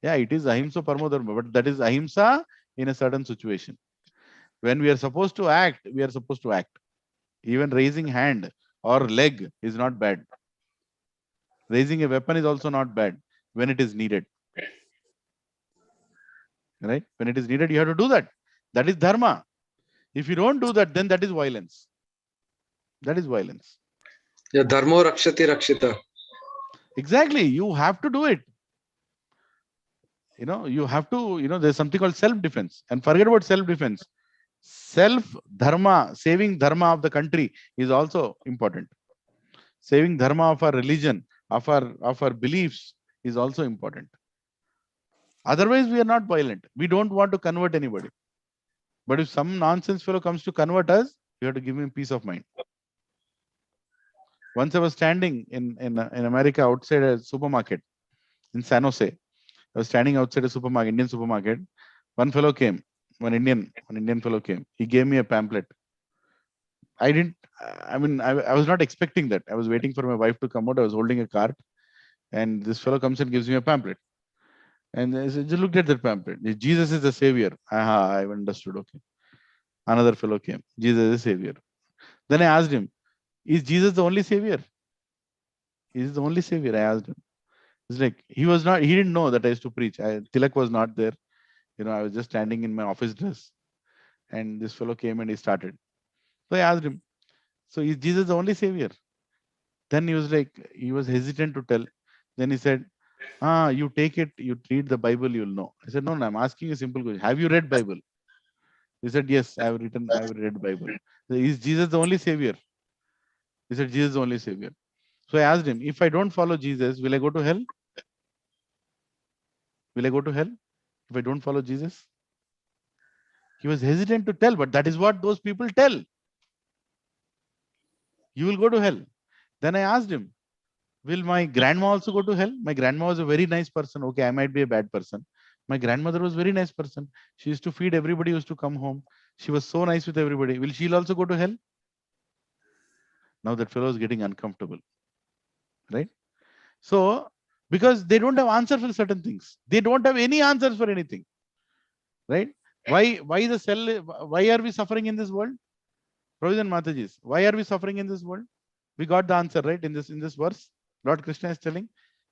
Yeah, it is Ahimso Paramo Dharma, but that is Ahimsa in a certain situation. When we are supposed to act, we are supposed to act. Even raising hand or leg is not bad. Raising a weapon is also not bad when it is needed. Right? When it is needed, you have to do that. That is dharma. If you don't do that, then that is violence. That is violence. Yeah, dharmo rakshati rakshita. Exactly. You have to do it. You have to, there's something called self-defense. And forget about self-defense. Self-dharma, saving dharma of the country is also important. Saving dharma of our religion, of our beliefs is also important. Otherwise, we are not violent. We don't want to convert anybody. But if some nonsense fellow comes to convert us, you have to give him peace of mind. Once I was standing in America outside a supermarket in San Jose. I was standing outside a supermarket, Indian supermarket. One fellow came, one Indian fellow came. He gave me a pamphlet. I was not expecting that. I was waiting for my wife to come out. I was holding a cart, and this fellow comes and gives me a pamphlet. And I said, just looked at that pamphlet. Jesus is the savior. Aha, I understood. Okay. Another fellow came. Jesus is the savior. Then I asked him, is Jesus the only savior? Is the only savior? I asked him. It's like he didn't know that I used to preach. Tilak was not there. I was just standing in my office dress. And this fellow came and he started. So I asked him, so is Jesus the only savior? Then he was hesitant to tell. Then he said, you take it, you read the Bible, you'll know. I said, no, I'm asking you a simple question. Have you read Bible? He said, yes, I have read Bible. Is Jesus the only savior? He said, Jesus is the only savior. So I asked him, if I don't follow Jesus, will I go to hell? Will I go to hell if I don't follow Jesus? He was hesitant to tell, but that is what those people tell. You will go to hell. Then I asked him, will my grandma also go to hell? My grandma was a very nice person. Okay, I might be a bad person. My grandmother was a very nice person. She used to feed everybody who used to come home. She was so nice with everybody. Will she also go to hell? Now that fellow is getting uncomfortable. Right? So, because they don't have answer for certain things. They don't have any answers for anything. Right? Why are we suffering in this world? Prabhupada Mataji, why are we suffering in this world? We got the answer, right? In this verse, Lord Krishna is telling,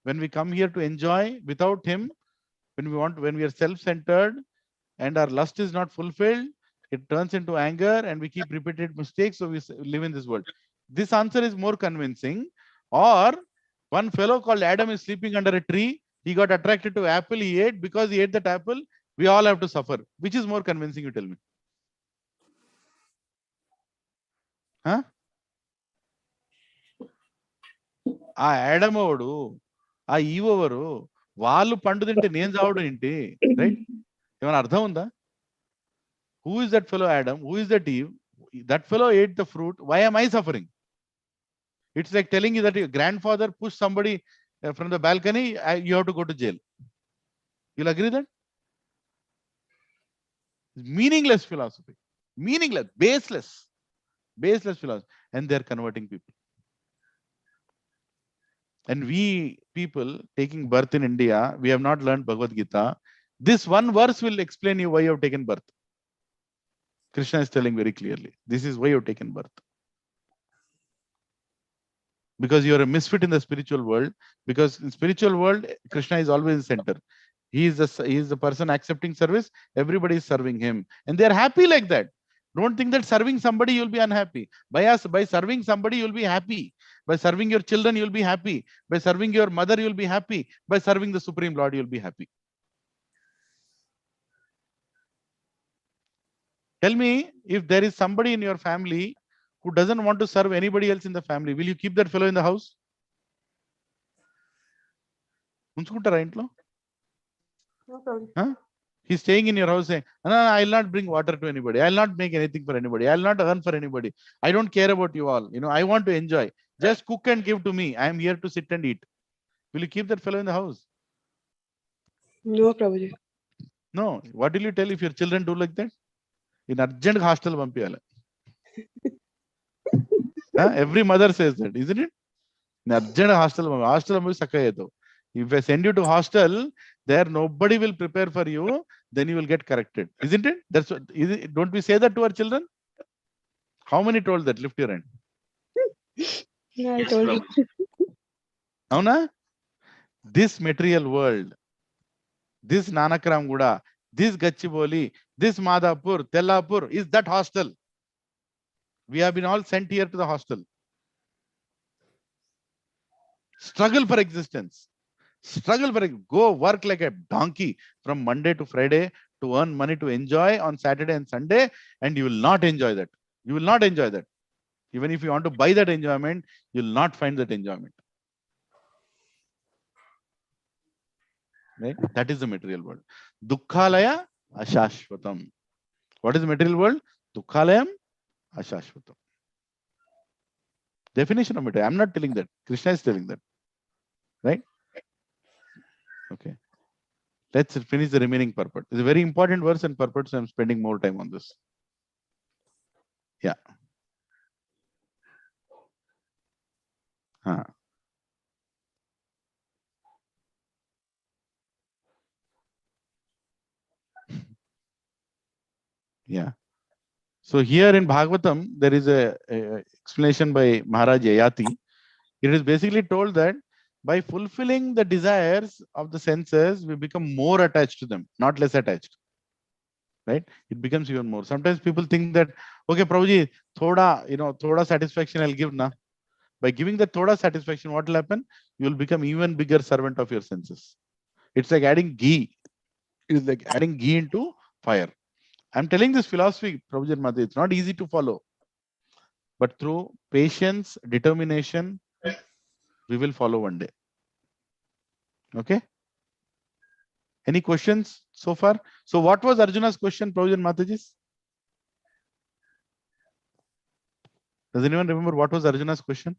When we come here to enjoy without him, when we are self-centered and our lust is not fulfilled, it turns into anger and we keep repeated mistakes. So we live in this world. This answer is more convincing. Or one fellow called Adam is sleeping under a tree. He got attracted to apple. He ate. Because he ate that apple, we all have to suffer. Which is more convincing, you tell me? Huh? ఆ Adam అవడు, ఆ ఈవ్ ఎవరు, వాళ్ళు పండు తింటే నేను చావడం ఏంటి? Right? ఏమైనా అర్థం ఉందా? Who is that fellow Adam? Who is that Eve? That fellow ate the fruit. Why am I suffering? It's like telling you that your grandfather pushed somebody from the balcony, you have to go to jail. You'll agree that? Meaningless philosophy. Meaningless, baseless philosophy. And they're converting people. And we people taking birth in India, we have not learned Bhagavad Gita. This one verse will explain you why you have taken birth. Krishna is telling very clearly, this is why you have taken birth. Because you are a misfit in the spiritual world. Because in spiritual world, Krishna is always in center. He is the person accepting service. Everybody is serving him. And they are happy like that. Don't think that serving somebody, you'll be unhappy. By serving somebody, you'll be happy. By serving your children, you'll be happy. By serving your mother, you'll be happy. By serving the Supreme Lord, you'll be happy. Tell me, if there is somebody in your family who doesn't want to serve anybody else in the family, will you keep that fellow in the house? Unchukuntara intlo? No problem. Huh? He's staying in your house saying, no, I'll not bring water to anybody. I'll not make anything for anybody. I'll not earn for anybody. I don't care about you all. I want to enjoy. Just cook and give to me. I am here to sit and eat. Will you keep that fellow in the house? No, Prabhuji. No. What will you tell if your children do like that? In urgent hostel pampiyala. Every mother says that, isn't it? In urgent hostel sakkayeto. If I send you to hostel, there nobody will prepare for you, then you will get corrected, isn't it? That's what. Don't we say that to our children? How many told that? Lift your hand. No, I told you. Avuna? This material world, this Nanakram Guda, this Gachibowli, this Madhapur, Tellapur is that hostel. We have been all sent here to the hostel. Struggle for existence. Go work like a donkey from Monday to Friday to earn money to enjoy on Saturday and Sunday, and you will not enjoy that. You will not enjoy that. Even if you want to buy that enjoyment, you will not find that enjoyment. Right? That is the material world. Dukkhalaya ashashvatam. What is the material world? Dukkhalayam ashashvatam. Definition of material. I'm not telling that. Krishna is telling that. Right? Okay. Let's finish the remaining purport. It's a very important verse and purport, so I'm spending more time on this. Yeah. Yeah. So here in Bhagavatam, there is a explanation by Maharaj Yayati. It is basically told that by fulfilling the desires of the senses, we become more attached to them, not less attached. Right? It becomes even more. Sometimes people think that, okay, Prabhuji, thoda satisfaction I'll give na. By giving that thoda satisfaction, what will happen? You will become even bigger servant of your senses. It's like adding ghee. It is like adding ghee into fire. I'm telling this philosophy, Prabhuji and Mata, it's not easy to follow. But through patience, determination, we will follow one day. Okay? Any questions so far? So what was Arjuna's question, Prabhuji and Mataji? Does anyone remember what was Arjuna's question?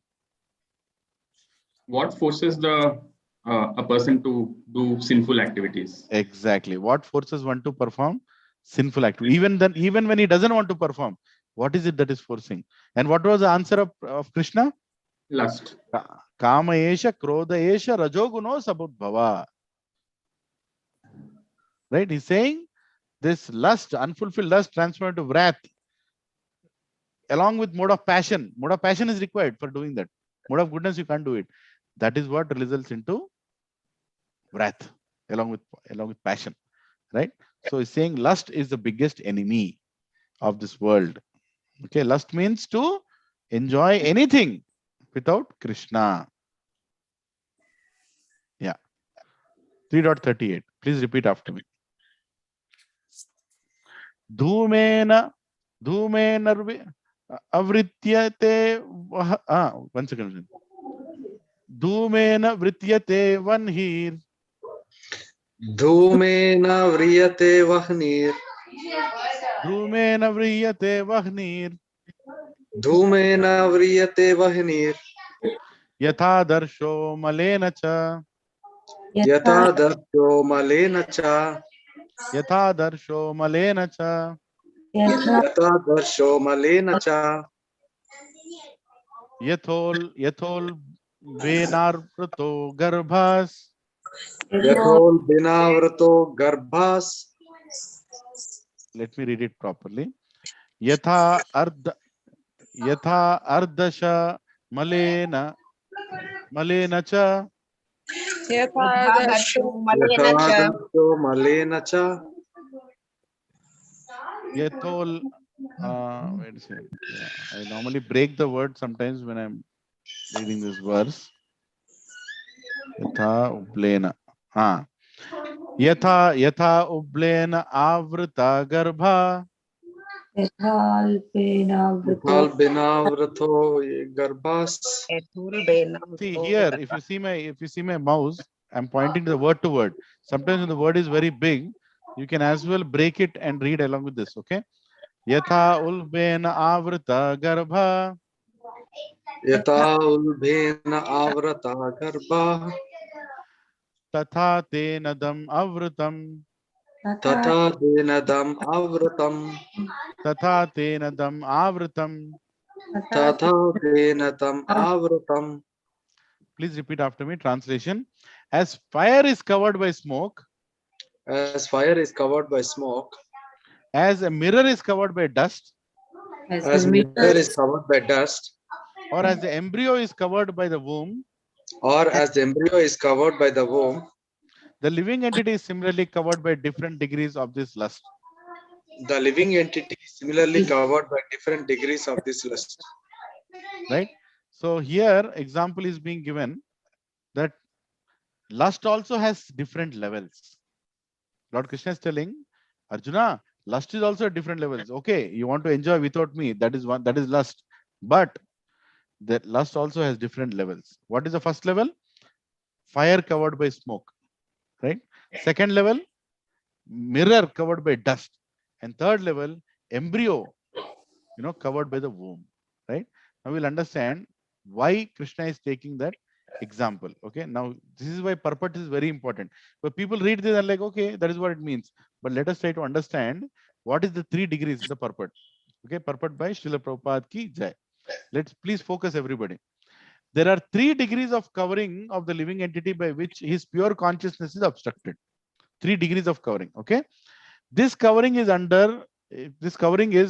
What forces a person to do sinful activities? Exactly. What forces one to perform sinful activity? Even when he doesn't want to perform, what is it that is forcing? And what was the answer of Krishna? Lust. Kama esha, krodha esha, rajoguno sabudbhava. Right? He's saying this lust, unfulfilled lust, transformed to wrath, along with mode of passion. Mode of passion is required for doing that. Mode of goodness, you can't do it. That is what results into wrath, along with passion, right? So he's saying lust is the biggest enemy of this world. Okay, lust means to enjoy anything without Krishna. Yeah. 3.38. Please repeat after me. Dhumena avrityate one second. Dhumena vrityate vanhir. Dhumena vriyate vahnir. Dhumena vriyate vahnir. Dhumena vriyate vahnir. Yatha darsho malena cha. Yata darsho malena cha. Yatha darsho malena cha. Yata darsho malena cha. Yathol benarvrato garbhas. Yathol binavrato garbhas. Let me read it properly. Yatha ardasha malena cha. Yatha darsho malena cha. Yathol. Wait a second. Yeah, I normally break the word sometimes when I'm reading this verse. Yatha ublena. Yatha ublena avrita garbha. Yathal binavrato garbhas. See here, if you see my mouse, I'm pointing to the word. Sometimes when the word is very big, you can as well break it and read along with this. Okay. Yatha ulbena avrita garbha. Yata ulbena avrata garbha. Tatha te nadam avritam. Tata denadam avratam. Tatha te nadam avritam. Tata denadam avratam. Please repeat after me. Translation. As fire is covered by smoke. As fire is covered by smoke. As a mirror is covered by dust. As mirror is covered by dust. Or as the embryo is covered by the womb. Or as the embryo is covered by the womb. The living entity is similarly covered by different degrees of this lust. The living entity is similarly covered by different degrees of this lust. Right? So here example is being given that lust also has different levels. Lord Krishna is telling Arjuna, lust is also at different levels. Okay, you want to enjoy without me, that is lust. But the lust also has different levels. What is the first level? Fire covered by smoke. Right? Second level, mirror covered by dust. And third level, embryo, covered by the womb. Right? Now we'll understand why Krishna is taking that example. Okay, now this is why purport is very important. But people read this and like, okay, that is what it means. But let us try to understand what is the 3 degrees in the purport. Okay, purport by Srila Prabhupada ki jai. Let's please focus everybody. There are 3 degrees of covering of the living entity by which his pure consciousness is obstructed. 3 degrees of covering. Okay, this covering is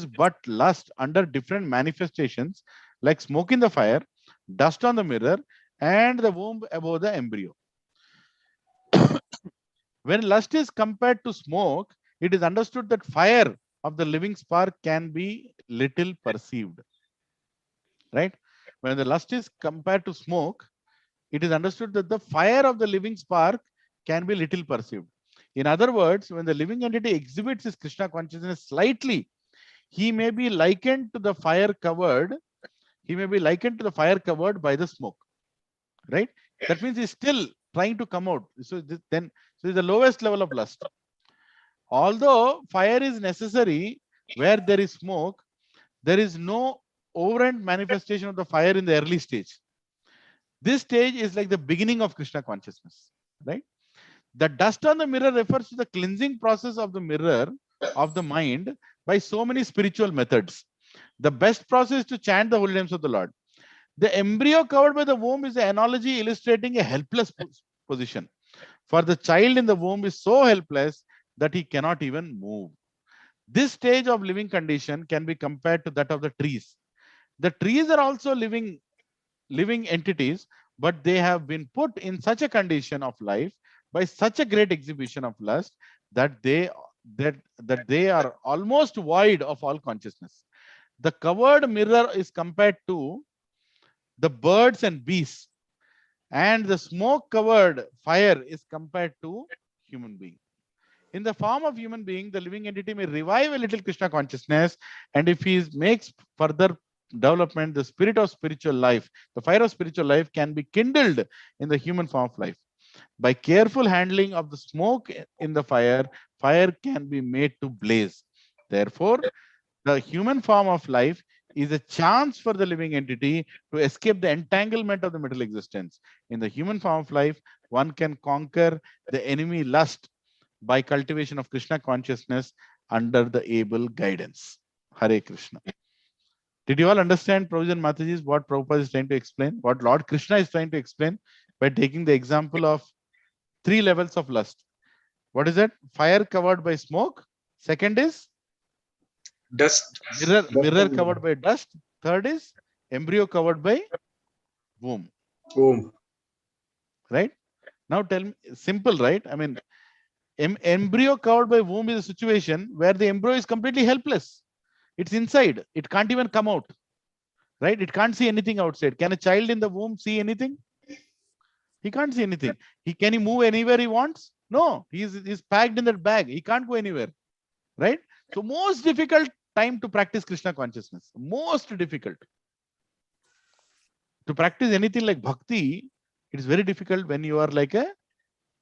but lust under different manifestations like smoke in the fire, dust on the mirror, and the womb above the embryo. When lust is compared to smoke, it is understood that fire of the living spark can be little perceived. Right? When the lust is compared to smoke, it is understood that the fire of the living spark can be little perceived. In other words, when the living entity exhibits his Krishna consciousness slightly, he may be likened to the fire covered. He may be likened to the fire covered by the smoke. Right? That means he's still trying to come out. So it's the lowest level of lust. Although fire is necessary where there is smoke, there is no overend manifestation of the fire in the early stage. This stage is like the beginning of Krishna consciousness. Right? The dust on the mirror refers to the cleansing process of the mirror of the mind by so many spiritual methods. The best process is to chant the holy names of the Lord. The embryo covered by the womb is an analogy illustrating a helpless position. For the child in the womb is so helpless that he cannot even move. This stage of living condition can be compared to that of the trees. The trees are also living entities, but they have been put in such a condition of life by such a great exhibition of lust that they are almost void of all consciousness. The covered mirror is compared to the birds and beasts, and the smoke covered fire is compared to human being. In the form of human being, the living entity may revive a little Krishna consciousness, and if he makes further development, the spirit of spiritual life, the fire of spiritual life can be kindled in the human form of life. By careful handling of the smoke in the fire, fire can be made to blaze. Therefore, the human form of life is a chance for the living entity to escape the entanglement of the material existence. In the human form of life, one can conquer the enemy lust by cultivation of Krishna consciousness under the able guidance. Hare Krishna. Did you all understand, Prabhuji and Mataji, what Prabhupada is trying to explain? What Lord Krishna is trying to explain by taking the example of 3 levels of lust. What is it? Fire covered by smoke. Second is Dust. Mirror covered by dust. Third is embryo covered by womb. Womb. Right? Now tell me, simple, right? I mean, embryo covered by womb is a situation where the embryo is completely helpless. It's inside. It can't even come out. Right? It can't see anything outside. Can a child in the womb see anything? He can't see anything. Can he move anywhere he wants? No. He's packed in that bag. He can't go anywhere. Right? So most difficult time to practice Krishna consciousness. Most difficult. To practice anything like bhakti, it is very difficult when you are like a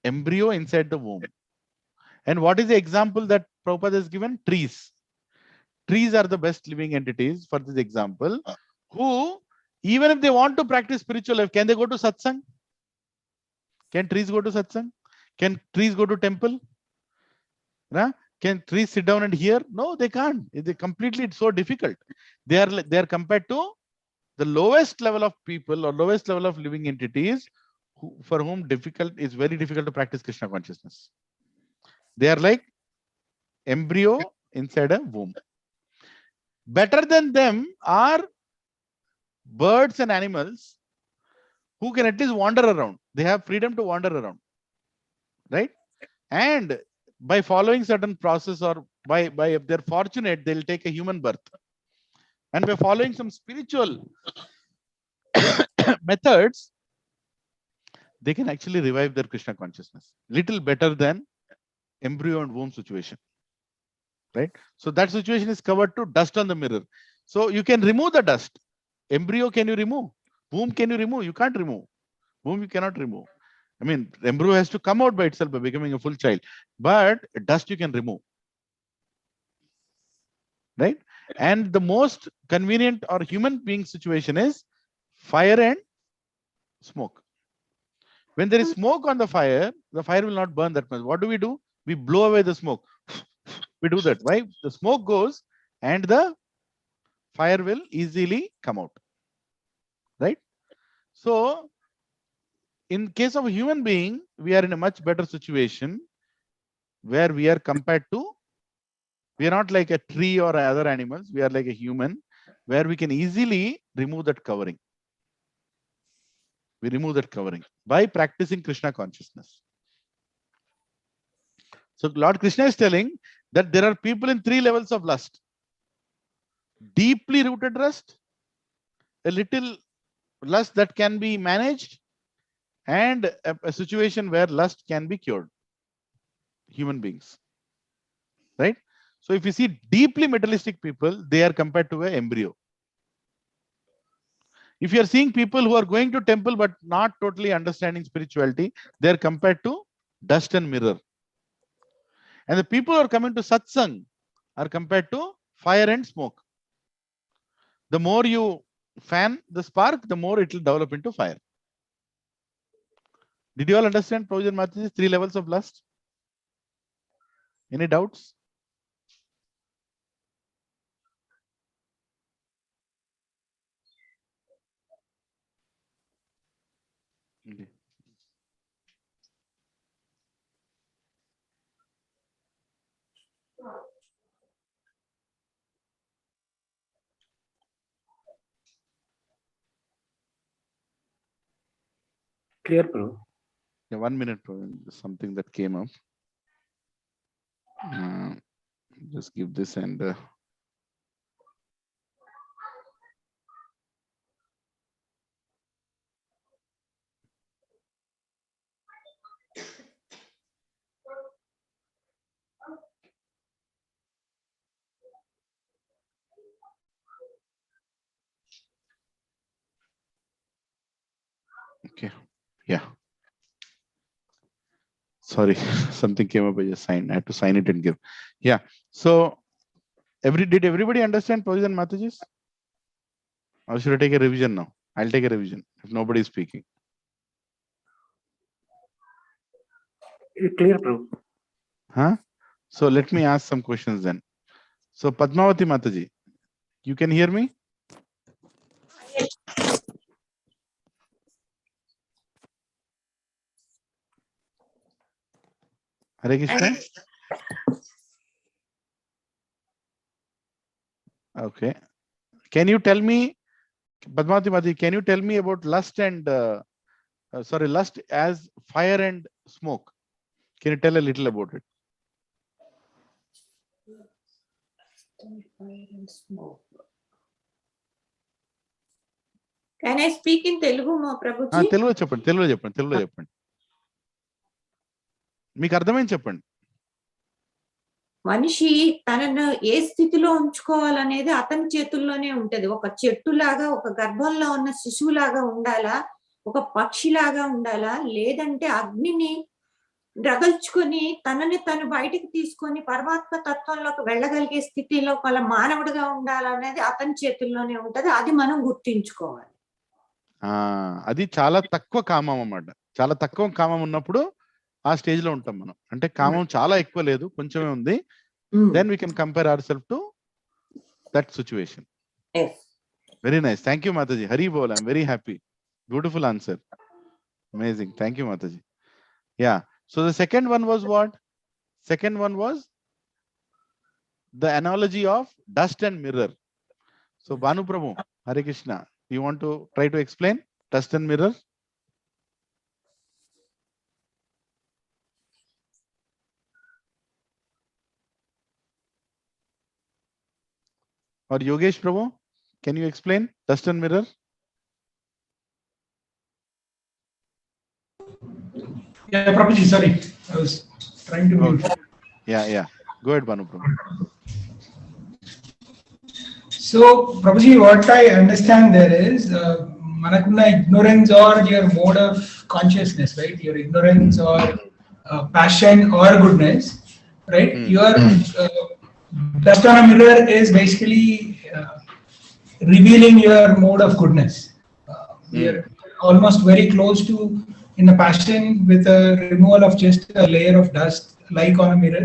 embryo inside the womb. And what is the example that Prabhupada has given? Trees. Trees are the best living entities for this example, who, even if they want to practice spiritual life, can they go to satsang? Can trees go to satsang? Can trees go to temple? Can trees sit down and hear? No, they can't. It's so difficult. They are compared to the lowest level of people or lowest level of living entities for whom it's very difficult to practice Krishna consciousness. They are like embryo inside a womb. Better than them are birds and animals who can at least wander around. They have freedom to wander around. Right? And by following certain process, or by if they're fortunate, they'll take a human birth. And by following some spiritual methods, they can actually revive their Krishna consciousness. Little better than embryo and womb situation. Right? So that situation is covered to dust on the mirror. So you can remove the dust. Embryo can you remove? Womb can you remove? You can't remove. Womb you cannot remove. I mean, embryo has to come out by itself by becoming a full child. But dust you can remove. Right? And the most convenient or human being situation is fire and smoke. When there is smoke on the fire will not burn that much. What do? We blow away the smoke. We do that. Why? The smoke goes and the fire will easily come out. Right? So, in case of a human being, we are in a much better situation where we are compared to, we are not like a tree or other animals. We are like a human where we can easily remove that covering. We remove that covering by practicing Krishna consciousness. So Lord Krishna is telling that there are people in 3 levels of lust. Deeply rooted lust, a little lust that can be managed, and a situation where lust can be cured. Human beings. Right? So if you see deeply materialistic people, they are compared to an embryo. If you are seeing people who are going to temple but not totally understanding spirituality, they are compared to dust and mirror. And the people who are coming to satsang are compared to fire and smoke. The more you fan the spark, the more it will develop into fire. Did you all understand, Prabhuji and Mataji, 3 levels of lust? Any doubts? Okay. Clear, Prabhu. Yeah, 1 minute. Something that came up. Just give this and. Okay. Yeah. Sorry, something came up. I just signed. I had to sign it and give. Yeah. So, did everybody understand Prabhuji and Mataji's? Or should I take a revision now? I'll take a revision if nobody is speaking. Clear, Prabhu. Huh? So let me ask some questions then. So Padmavati Mataji, you can hear me? Hare Krishna? Okay. Can you tell me, Padmavati Mataji, can you tell me about lust and, lust as fire and smoke? Can you tell a little about it? Fire and smoke. Can I speak in Telugu, Prabhuji? Telugu చెప్పండి. మీకు అర్థమైంది చెప్పండి. మనిషి తనను ఏ స్థితిలో ఉంచుకోవాలనేది అతని చేతుల్లోనే ఉంటది. ఒక చెట్టులాగా, ఒక గర్భంలో ఉన్న శిశువులాగా ఉండాలా, ఒక పక్షిలాగా ఉండాలా, లేదంటే అగ్నిని రగల్చుకొని తనని తను బయటికి తీసుకొని పరమాత్మ తత్వంలోకి వెళ్ళగలిగే స్థితిలో వాళ్ళ మానవుడిగా ఉండాలనేది అతని చేతుల్లోనే ఉంటది. అది మనం గుర్తించుకోవాలి. అది చాలా తక్కువ కామం అన్నమాట. చాలా తక్కువ కామం ఉన్నప్పుడు ఆ స్టేజ్ లో ఉంటాం మనం. అంటే కామం చాలా ఎక్కువ లేదు, కొంచెమే ఉంది. Then we can compare our self to that situation. Very nice. Thank you Mataji. Hari బోల్. I'm very happy. Beautiful answer. Amazing. Thank you Mataji. Yeah. So the second one was what? Second one was the analogy of dust and mirror. So Banu Prabhu, Hare Krishna, you want to try to explain dust and mirror? Or Yogesh Prabhu, can you explain dust and mirror? Yeah, Prabhuji, sorry. I was trying to mute. Yeah. Go ahead, Banu Prabhu. So, Prabhuji, what I understand there is, manakuna ignorance or your mode of consciousness, right? Your ignorance or passion or goodness, right? Your dust on a mirror is basically revealing your mode of goodness. You're almost very close to, in a passion, with a removal of just a layer of dust, like on a mirror,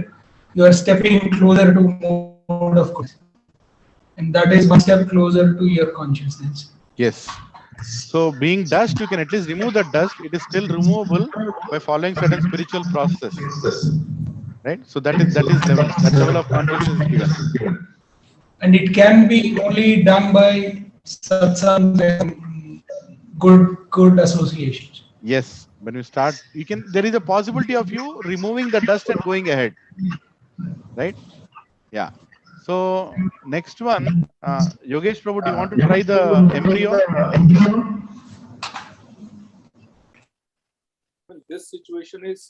you are stepping closer to mode of goodness. And that is one step closer to your consciousness. Yes. So being dust, you can at least remove that dust. It is still removable by following certain spiritual process. Right? So that is level. That level of consciousness is given. And it can be only done by satsang and good associations. Yes. When you start, there is a possibility of you removing the dust and going ahead. Right? Yeah. So next one, Yogesh Prabhu, do you want to try the embryo? This situation is.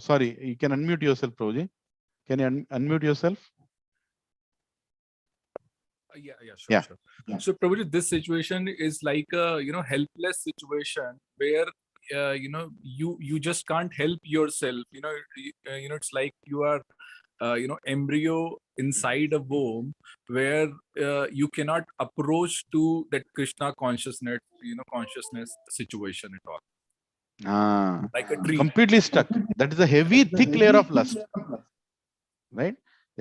Sorry, you can unmute yourself, Prabhuji. Can you unmute yourself? Sure. So Prabhuji, this situation is like a helpless situation where you just can't help yourself. It's like you are embryo inside a womb where you cannot approach to that Krishna consciousness situation at all. Like a tree. Completely stuck. That is a heavy, thick layer of lust. Right?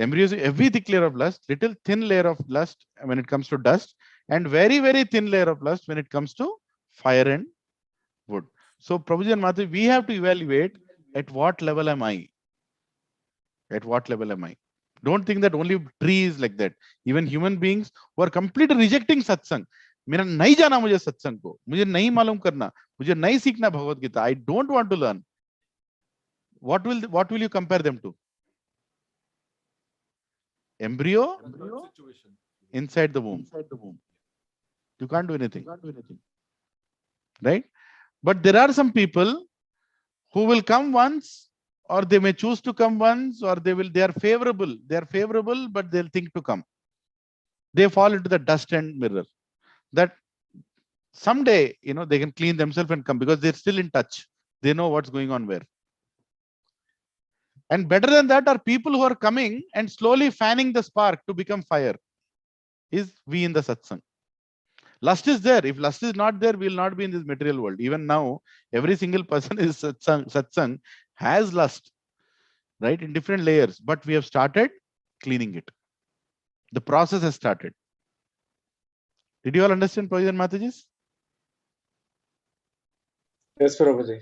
Embryo is a heavy, thick layer of lust, little thin layer of lust when it comes to dust, and very, very thin layer of lust when it comes to fire and wood. So Prabhuji and Mataji, we have to evaluate at what level am I? At what level am I? Don't think that only tree is like that. Even human beings who are completely rejecting satsang. मेरा नहीं जाना मुझे सत्संग को, मुझे नहीं मालूम करना, मुझे नहीं सीखना Bhagavad Gita, I don't want to learn. What will you compare them to? Embryo inside the womb. You can't do anything. Right? But there are some people who will come once, or they may choose to come once, or they are favorable. They are favorable, but they'll think to come. They fall into the dust and mirror. That someday, they can clean themselves and come, because they're still in touch. They know what's going on where. And better than that are people who are coming and slowly fanning the spark to become fire. Is we in the satsang. Lust is there. If lust is not there, we will not be in this material world. Even now, every single person is satsang has lust, right, in different layers. But we have started cleaning it. The process has started. Did you all understand, Prabhuji and Matajis? Yes, Prabhuji.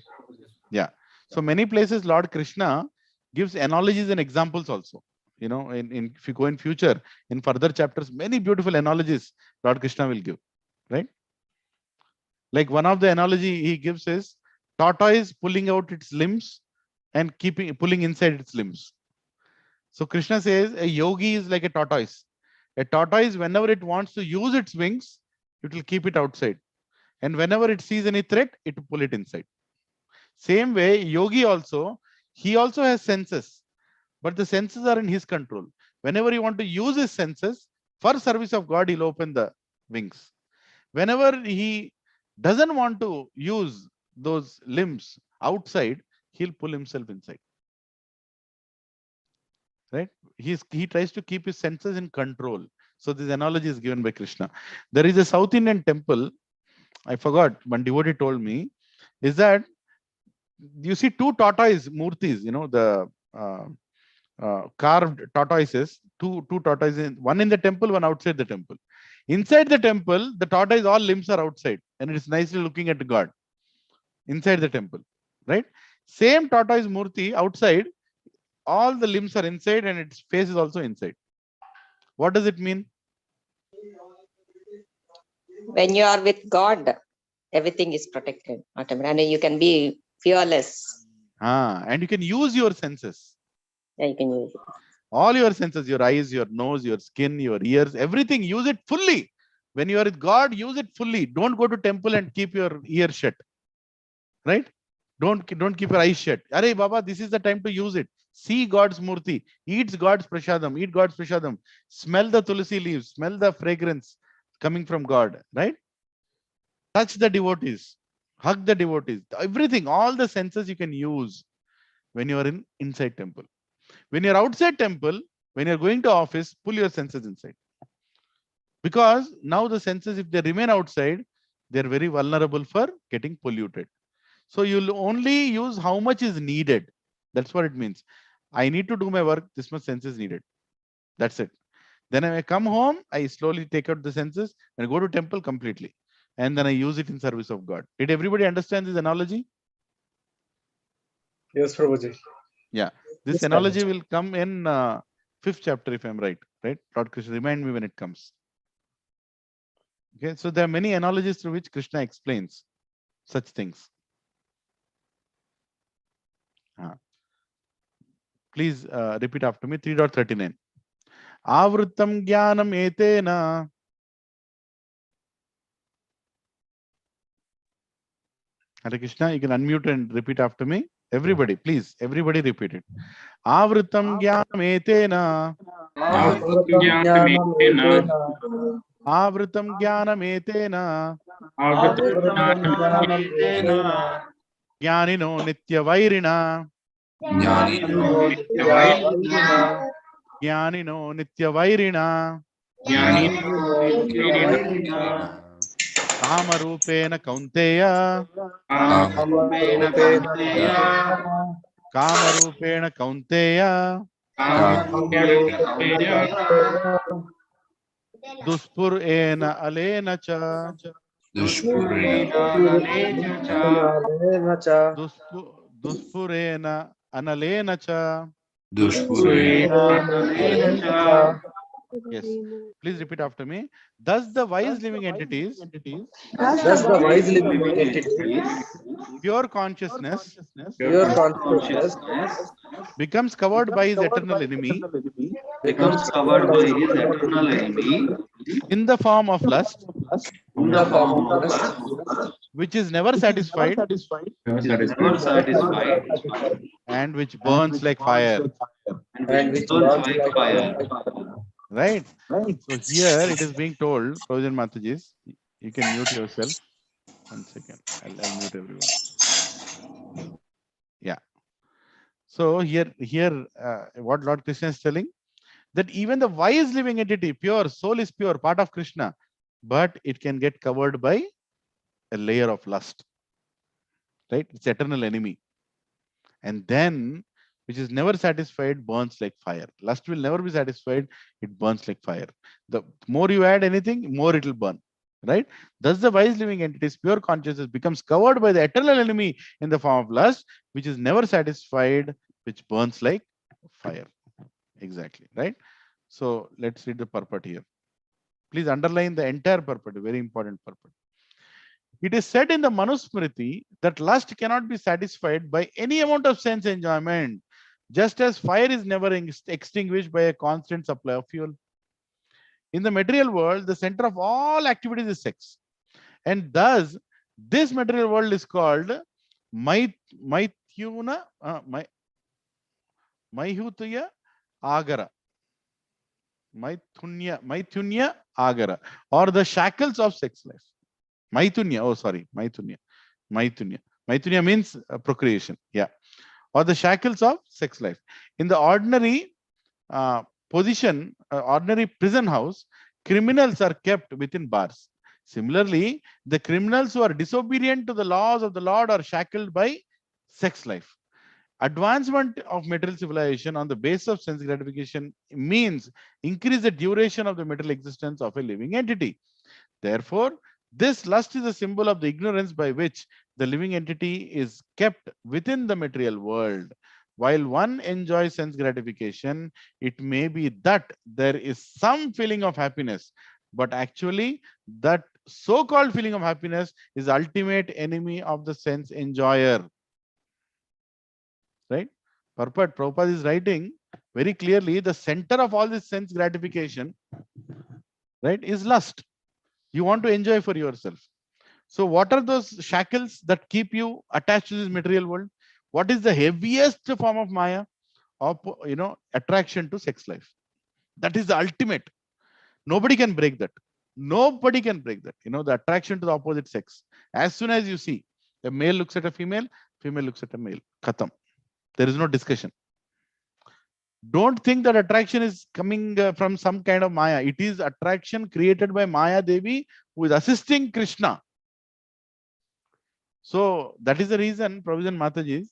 Yeah. So many places Lord Krishna gives analogies and examples also. If you go in future, in further chapters, many beautiful analogies Lord Krishna will give, right? Like one of the analogy he gives is tortoise pulling out its limbs and pulling inside its limbs. So Krishna says a yogi is like a tortoise. A tortoise, whenever it wants to use its wings, it will keep it outside. And whenever it sees any threat, it will pull it inside. Same way, yogi also, he also has senses, but the senses are in his control. Whenever he wants to use his senses for service of God, he'll open the wings. Whenever he doesn't want to use those limbs outside, he'll pull himself inside. Right? He tries to keep his senses in control. So this analogy is given by Krishna. There is a South Indian temple, I forgot, one devotee told me, is that you see two tortoise murtis, the carved tortoises, two tortoises, one in the temple, one outside the temple. Inside the temple, the tortoise, all limbs are outside, and it's nicely looking at God inside the temple, right? Same tortoise murti outside, all the limbs are inside and its face is also inside. What does it mean? When you are with God, everything is protected. And you can be fearless. And you can use your senses. Yeah, you can use it. All your senses, your eyes, your nose, your skin, your ears, everything, use it fully. When you are with God, use it fully. Don't go to temple and keep your ears shut. Right? Don't keep your eyes shut. Arey Baba, this is the time to use it. See God's murti, eat God's prasadam, smell the tulsi leaves, smell the fragrance coming from God, right? Touch the devotees, hug the devotees, everything, all the senses you can use when you are inside temple. When you're outside temple, when you're going to office, pull your senses inside. Because now the senses, if they remain outside, they're very vulnerable for getting polluted. So you'll only use how much is needed. That's what it means. I need to do my work, this much sense is needed. That's it. Then when I come home, I slowly take out the senses and go to temple completely. And then I use it in service of God. Did everybody understand this analogy? Yes, Prabhuji. Yeah. This analogy will come in 5th chapter, if I'm right. Right? Lord Krishna, remind me when it comes. Okay. So there are many analogies through which Krishna explains such things. Please repeat after me. 3.39. Avrutam jnanam etena. Hare Krishna, you can unmute and repeat after me. Everybody, please. Everybody repeat it. Avrutam jnanam etena. Avrutam jnanam etena. Jnanino nitya vairina. Jnanino nitya vairina. Kamarupena kaunteya. Kamarupena kaunteya. Duspurena alena cha. Duspurena analena cha. Yes. Please repeat after me. Thus the wise living entities, Thus the wise living entity, pure consciousness, pure consciousness, becomes covered by his eternal enemy becomes covered by his eternal enemy in the form of lust, in the form of lust, which is never satisfied which is never satisfied, and which burns like fire. and which burns like fire. Right? So here it is being told, Provision Matajis, you can mute yourself. 1 second. I'll mute everyone. Yeah. So here, what Lord Krishna is telling, that even the wise living entity, pure, soul is pure, part of Krishna, but it can get covered by a layer of lust. Right? It's eternal enemy. And then, which is never satisfied, burns like fire. Lust will never be satisfied, it burns like fire. The more you add anything, more it will burn. Right? Thus the wise living entity's pure consciousness becomes covered by the eternal enemy in the form of lust, which is never satisfied, which burns like fire. Exactly. Right? So let's read the purport here. Please underline the entire purport, a very important purport. It is said in the Manusmriti that lust cannot be satisfied by any amount of sense enjoyment, just as fire is never extinguished by a constant supply of fuel. In the material world, the center of all activities is sex. And thus, this material world is called Maithuna Agara. Maithunya Agara, or the shackles of sex life. Maithunya, Maithunya means procreation. Yeah. Or the shackles of sex life. In the ordinary ordinary prison house, criminals are kept within bars. Similarly, the criminals who are disobedient to the laws of the Lord are shackled by sex life. Advancement of material civilization on the basis of sense gratification means increase the duration of the material existence of a living entity. Therefore, this lust is a symbol of the ignorance by which the living entity is kept within the material world. While one enjoys sense gratification, it may be that there is some feeling of happiness, but actually that so-called feeling of happiness is ultimate enemy of the sense enjoyer. Right? Prabhupada is writing very clearly, the center of all this sense gratification, right, is lust. You want to enjoy for yourself. So what are those shackles that keep you attached to this material world? What is the heaviest form of Maya? Attraction to sex life. That is the ultimate. Nobody can break that. Nobody can break that. The attraction to the opposite sex. As soon as you see a male looks at a female looks at a male. Khatam. There is no discussion. Don't think that attraction is coming from some kind of Maya. It is attraction created by Maya Devi, who is assisting Krishna. So that is the reason, Provision Mataji,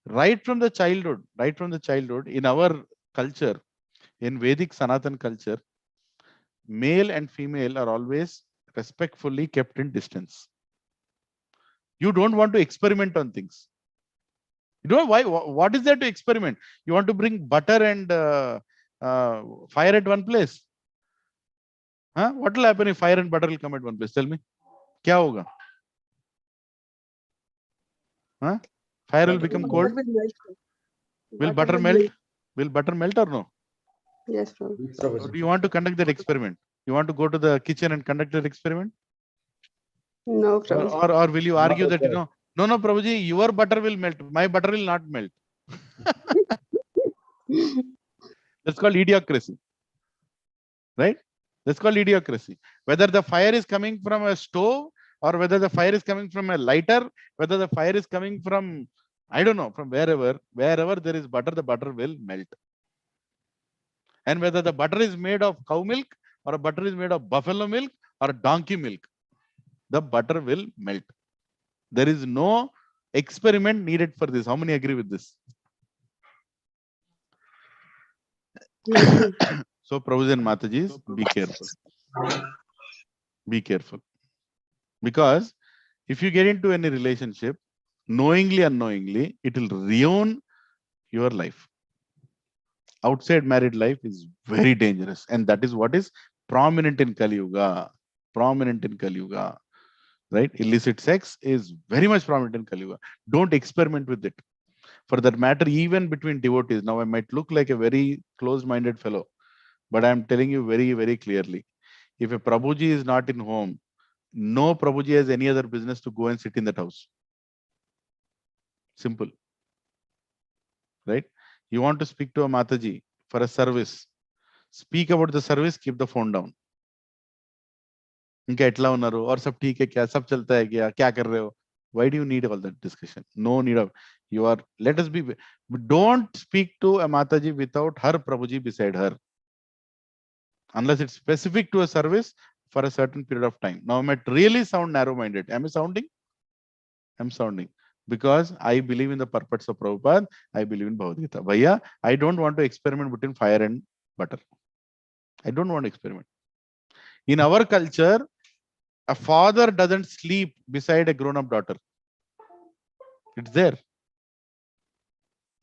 right from the childhood, in our culture, in Vedic Sanatan culture, male and female are always respectfully kept in distance. You don't want to experiment on things. You know why? What is there to experiment? You want to bring butter and fire at one place? Huh? What will happen if fire and butter will come at one place? Tell me. Kya hoga? Huh? Fire will become cold. Will butter melt? Will butter melt or no? Yes, sir. Or do you want to conduct that experiment? You want to go to the kitchen and conduct that experiment? No, Prabhuji. Or will you argue that, no, Prabhuji, your butter will melt. My butter will not melt. That's called idiocracy. Right? That's called idiocracy. Whether the fire is coming from a stove, or whether the fire is coming from a lighter, whether the fire is coming from, I don't know, from wherever there is butter, the butter will melt. And whether the butter is made of cow milk, or a butter is made of buffalo milk, or donkey milk, the butter will melt. There is no experiment needed for this. How many agree with this? So, Prabhuji and Matajis, be careful. Be careful. Because if you get into any relationship, knowingly, unknowingly, it will ruin your life. outside married life is very dangerous. And that is what is prominent in Kali Yuga. Prominent in Kali Yuga. Right? Illicit sex is very much prominent in Kali Yuga. Don't experiment with it. For that matter, even between devotees. Now, I might look like a very closed-minded fellow, but I'm telling you very, very clearly. If a Prabhuji is not in home, no Prabhuji has any other business to go and sit in that house. Simple. Right? You want to speak to a Mataji for a service. Speak about the service, keep the phone down. इनका एटला उन्नारो और सब ठीक है क्या सब चलता है क्या कर रहे हो? Why do you need all that discussion? No need of you are. Let us be. Don't speak to a Mataji without her Prabhuji beside her, unless it's specific to a service for a certain period of time. Now I might really sound narrow-minded. Am I sounding? I'm sounding because I believe in the purpose of Prabhupada. I believe in Bhagavad Gita. Bhaiya, I don't want to experiment between fire and butter. I don't want to experiment. In our culture, a father doesn't sleep beside a grown-up daughter. It's there.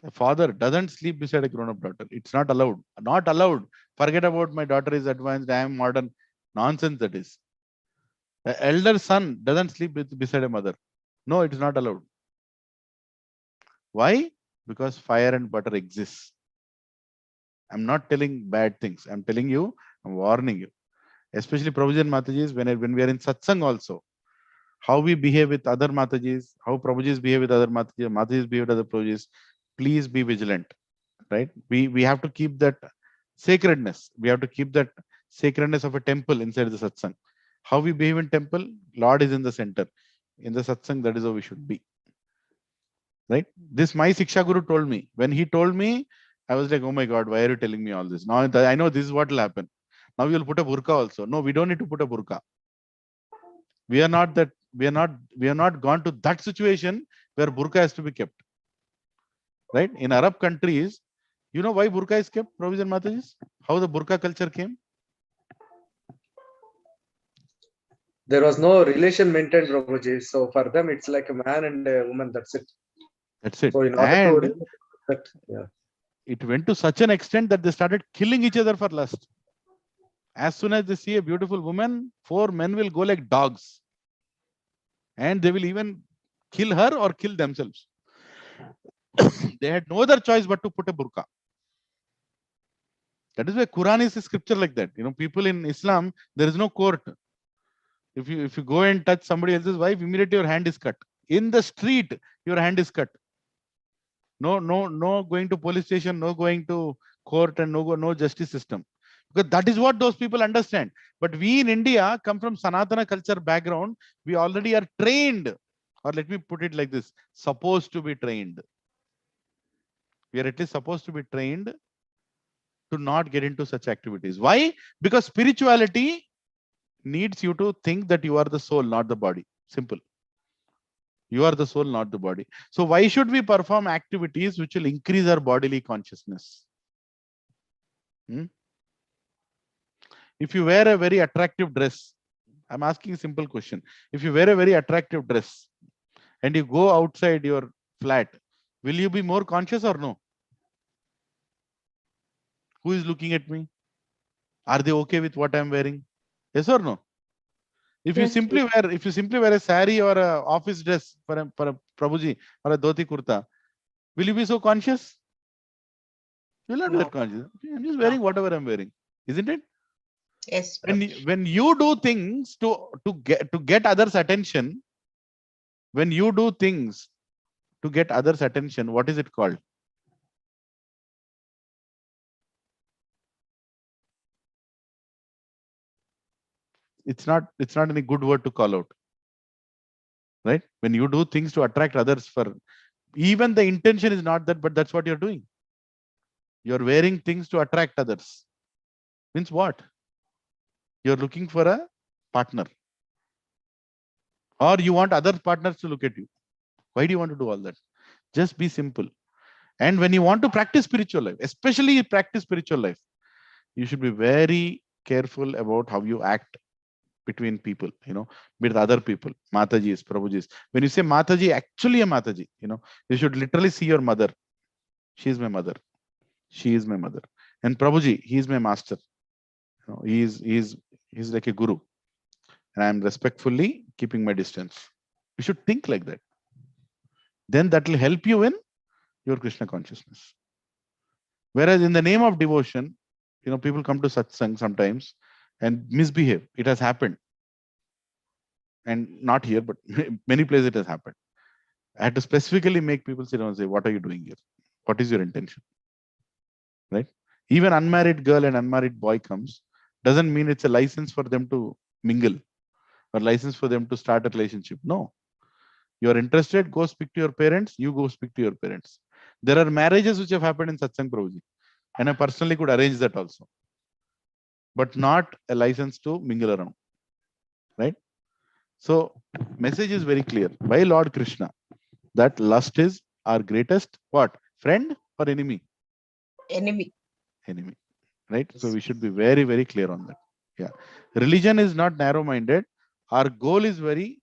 A father doesn't sleep beside a grown-up daughter. It's not allowed. Not allowed. Forget about my daughter is advanced, I am modern. Nonsense that is. An elder son doesn't sleep beside a mother. No, it is not allowed. Why? Because fire and butter exists. I'm not telling bad things. I'm telling you, I'm warning you. Especially Prabhuji and Matajis, when we are in Satsang also. How we behave with other Matajis, how Prabhujis behave with other Matajis, Matajis behave with other Prabhujis. Please be vigilant. Right? We have to keep that sacredness. We have to keep that sacredness of a temple inside the Satsang. How we behave in temple, Lord is in the center. In the Satsang, that is how we should be. Right? This my Siksha Guru told me. When he told me, I was like, oh my God, why are you telling me all this? Now I know this is what will happen. Now we will put a burqa also. No, we don't need to put a burqa. We are not that. We are not gone to that situation where burqa has to be kept. Right? In Arab countries, you know why burqa is kept, Prabhuji and Matajis? How the burqa culture came? There was no relation maintained, Prabhuji. So for them, it's like a man and a woman. That's it. That's it. So in order And to that, yeah. It went to such an extent that they started killing each other for lust. As soon as they see a beautiful woman, 4 men will go like dogs. And they will even kill her or kill themselves. They had no other choice but to put a burqa. That is why Quran is a scripture like that. You know, people in Islam, there is no court. If you go and touch somebody else's wife, immediately your hand is cut. In the street, your hand is cut. No going to police station, no going to court, and no justice system. Because that is what those people understand. But we in India come from Sanatana culture background. We already are trained, or let me put it like this, supposed to be trained. We are at least supposed to be trained to not get into such activities. Why? Because spirituality needs you to think that you are the soul, not the body. Simple. You are the soul, not the body. So why should we perform activities which will increase our bodily consciousness? If you wear a very attractive dress, I'm asking a simple question. If you wear a very attractive dress and you go outside your flat, will you be more conscious or no? Who is looking at me? Are they okay with what I'm wearing? Yes or no? If you simply wear a sari or a office dress for a Prabhuji or a dhoti kurta, will you be so conscious? You will not be that conscious. I'm just wearing whatever I'm wearing, isn't it? Yes. When you do things to get others' attention, when you do things to get others' attention, what is it called? It's not any good word to call out. Right? When you do things to attract others, for even the intention is not that, but that's what you're doing. You're wearing things to attract others. Means what? You're looking for a partner. Or you want other partners to look at you. Why do you want to do all that? Just be simple. And when you want to practice spiritual life, especially practice spiritual life, you should be very careful about how you act between people, with other people, Matajis, Prabhujis. When you say Mataji, actually a Mataji, you should literally see your mother. She is my mother. She is my mother. And Prabhuji, he is my master. You know, he's like a guru. And I'm respectfully keeping my distance. You should think like that. Then that will help you in your Krishna consciousness. Whereas in the name of devotion, you know, people come to satsang sometimes and misbehave. It has happened. And not here, but many places it has happened. I had to specifically make people sit down and say, what are you doing here? What is your intention? Right? Even unmarried girl and unmarried boy comes, doesn't mean it's a license for them to mingle or license for them to start a relationship. No. You are interested, go speak to your parents, you go speak to your parents. There are marriages which have happened in Satsang, Prabhuji. And I personally could arrange that also. But not a license to mingle around. Right? So, message is very clear. By Lord Krishna, that lust is our greatest what? Friend or enemy? Enemy. Enemy. Right? So we should be very, very clear on that. Yeah. Religion is not narrow-minded. Our goal is very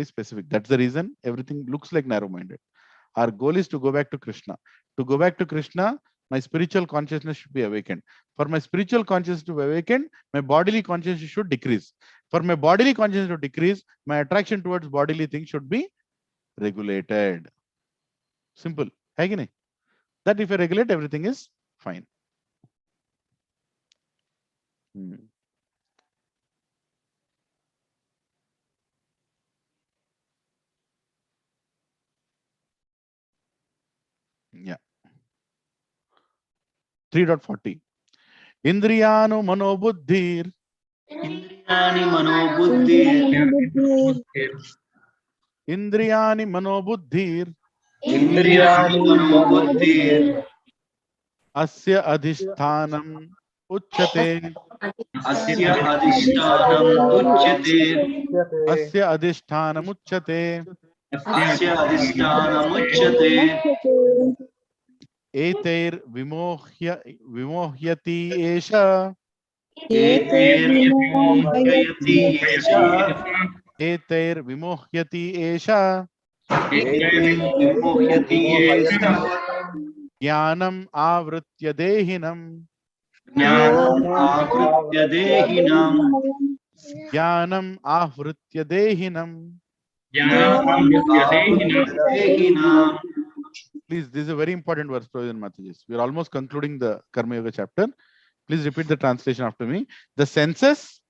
specific. That's the reason everything looks like narrow-minded. Our goal is to go back to Krishna. To go back to Krishna, my spiritual consciousness should be awakened. For my spiritual consciousness to be awakened, my bodily consciousness should decrease. For my bodily consciousness to decrease, my attraction towards bodily things should be regulated. Simple. That if I regulate, everything is fine. Yeah. 3.40. Indriyanu manobuddhir. Indriyani manobuddhir. Indriyani manobuddhir. Indriyani manobuddhir. Asya adhishthanam uchyate. Asya adhishthanam uchyate. Asya adhishthanam uchyate. Asya adhishthanam uchyate. Eter vimohyati esha. Eter vimohyati esha. Eter vimohyati esha. Eter vimohyati esha. Jnanam avritya dehinam. Jnanam avritya dehinam. Jnanam avritya dehinam. Please, this is a very important verse, Prabhupada Mataji. We are almost concluding the Karma Yoga chapter. Please repeat the translation after me. The senses,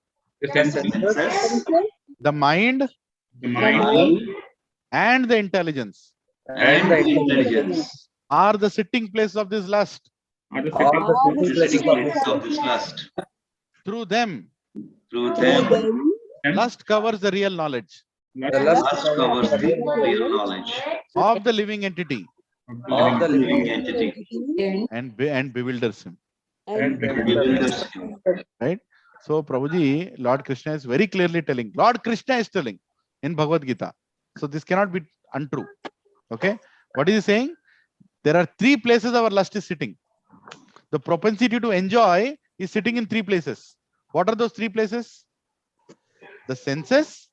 the mind, and the intelligence are the sitting place of this lust. Through them, lust covers the real knowledge of the living entity and bewilders him. Right? So, Prabhuji, Lord Krishna is very clearly telling. Lord Krishna is telling in Bhagavad Gita. So, this cannot be untrue. Okay? What is he saying? There are 3 places our lust is sitting. The propensity to enjoy is sitting in 3 places. What are those 3 places? The senses,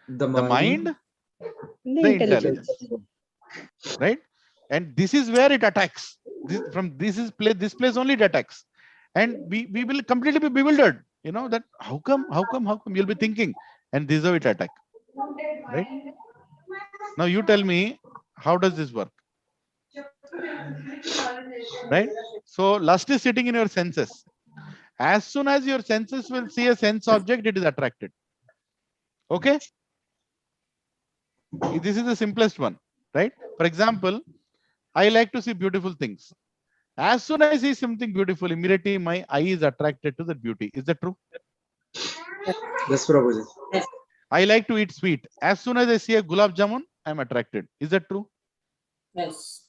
the mind, the intelligence. Right? And this is where it attacks. This place only it attacks. And we will completely be bewildered. You know, that how come? You'll be thinking. And this is how it attack. Right? Now you tell me, how does this work? Right? So lust is sitting in your senses. As soon as your senses will see a sense object, it is attracted. Okay? This is the simplest one. Right? For example, I like to see beautiful things. As soon as I see something beautiful, immediately my eye is attracted to the beauty. Is that true? Yes, Prabhuji. I like to eat sweet. As soon as I see a gulab jamun, I am attracted. Is that true? Yes.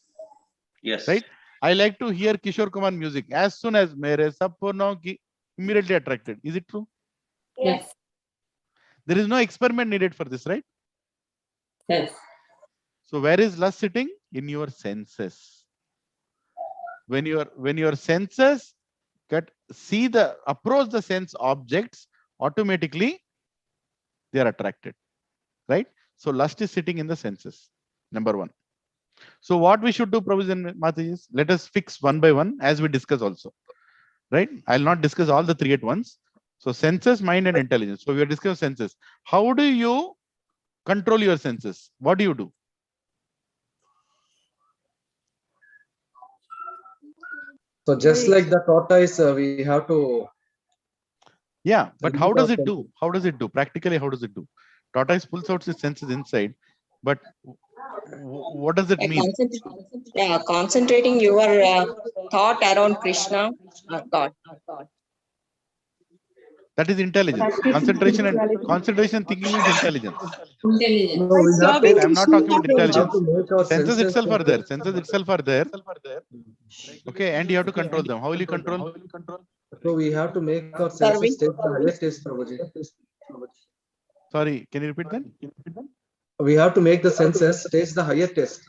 Yes. Right? I like to hear Kishore Kumar music. As soon as mere sapno ki, immediately attracted. Is it true? Yes. There is no experiment needed for this, right? Yes. So where is lust sitting? In your senses. When your senses approach the sense objects, automatically they are attracted. Right? So lust is sitting in the senses. Number 1. So what we should do, Prabhuji and Mataji, let us fix one by one as we discuss also. Right? I'll not discuss all the three at once. So senses, mind, and intelligence. So we are discussing senses. How do you control your senses? What do you do? So just like the tortoise, we have to. Yeah, but how does it do? How does it do? Practically, how does it do? Tortoise pulls out its senses inside, but what does it mean? Concentrating your thought around Krishna or God. That is intelligence. Concentration and thinking is intelligence. No, we have Right? I'm not talking about we have intelligence. to make our Senses itself are there. Senses itself are there. Okay. Okay, and you have to control them. How will you control? So we have to make our senses take the highest taste, Prabhuji. Sorry, can you repeat that? We have to make the senses taste the higher taste.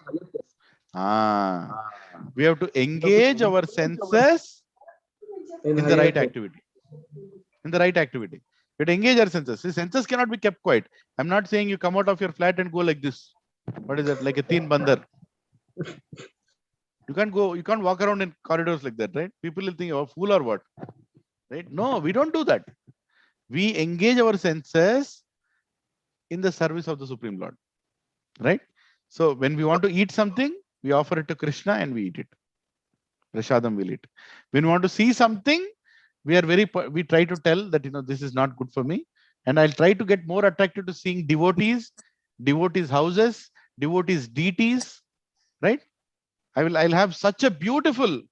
We have to engage our senses in the right activity. In the right activity. We have to engage our senses. See, senses cannot be kept quiet. I'm not saying you come out of your flat and go like this. What is that? Like a teen bandar. You can't go, you can't walk around in corridors like that, right? People will think, oh, fool or what? Right? No, we don't do that. We engage our senses in the service of the Supreme Lord. Right? So when we want to eat something, we offer it to Krishna and we eat it. Prashadam will eat. When we want to see something, we try to tell that, this is not good for me. And I'll try to get more attracted to seeing devotees houses, devotees deities, right? I'll have such a beautiful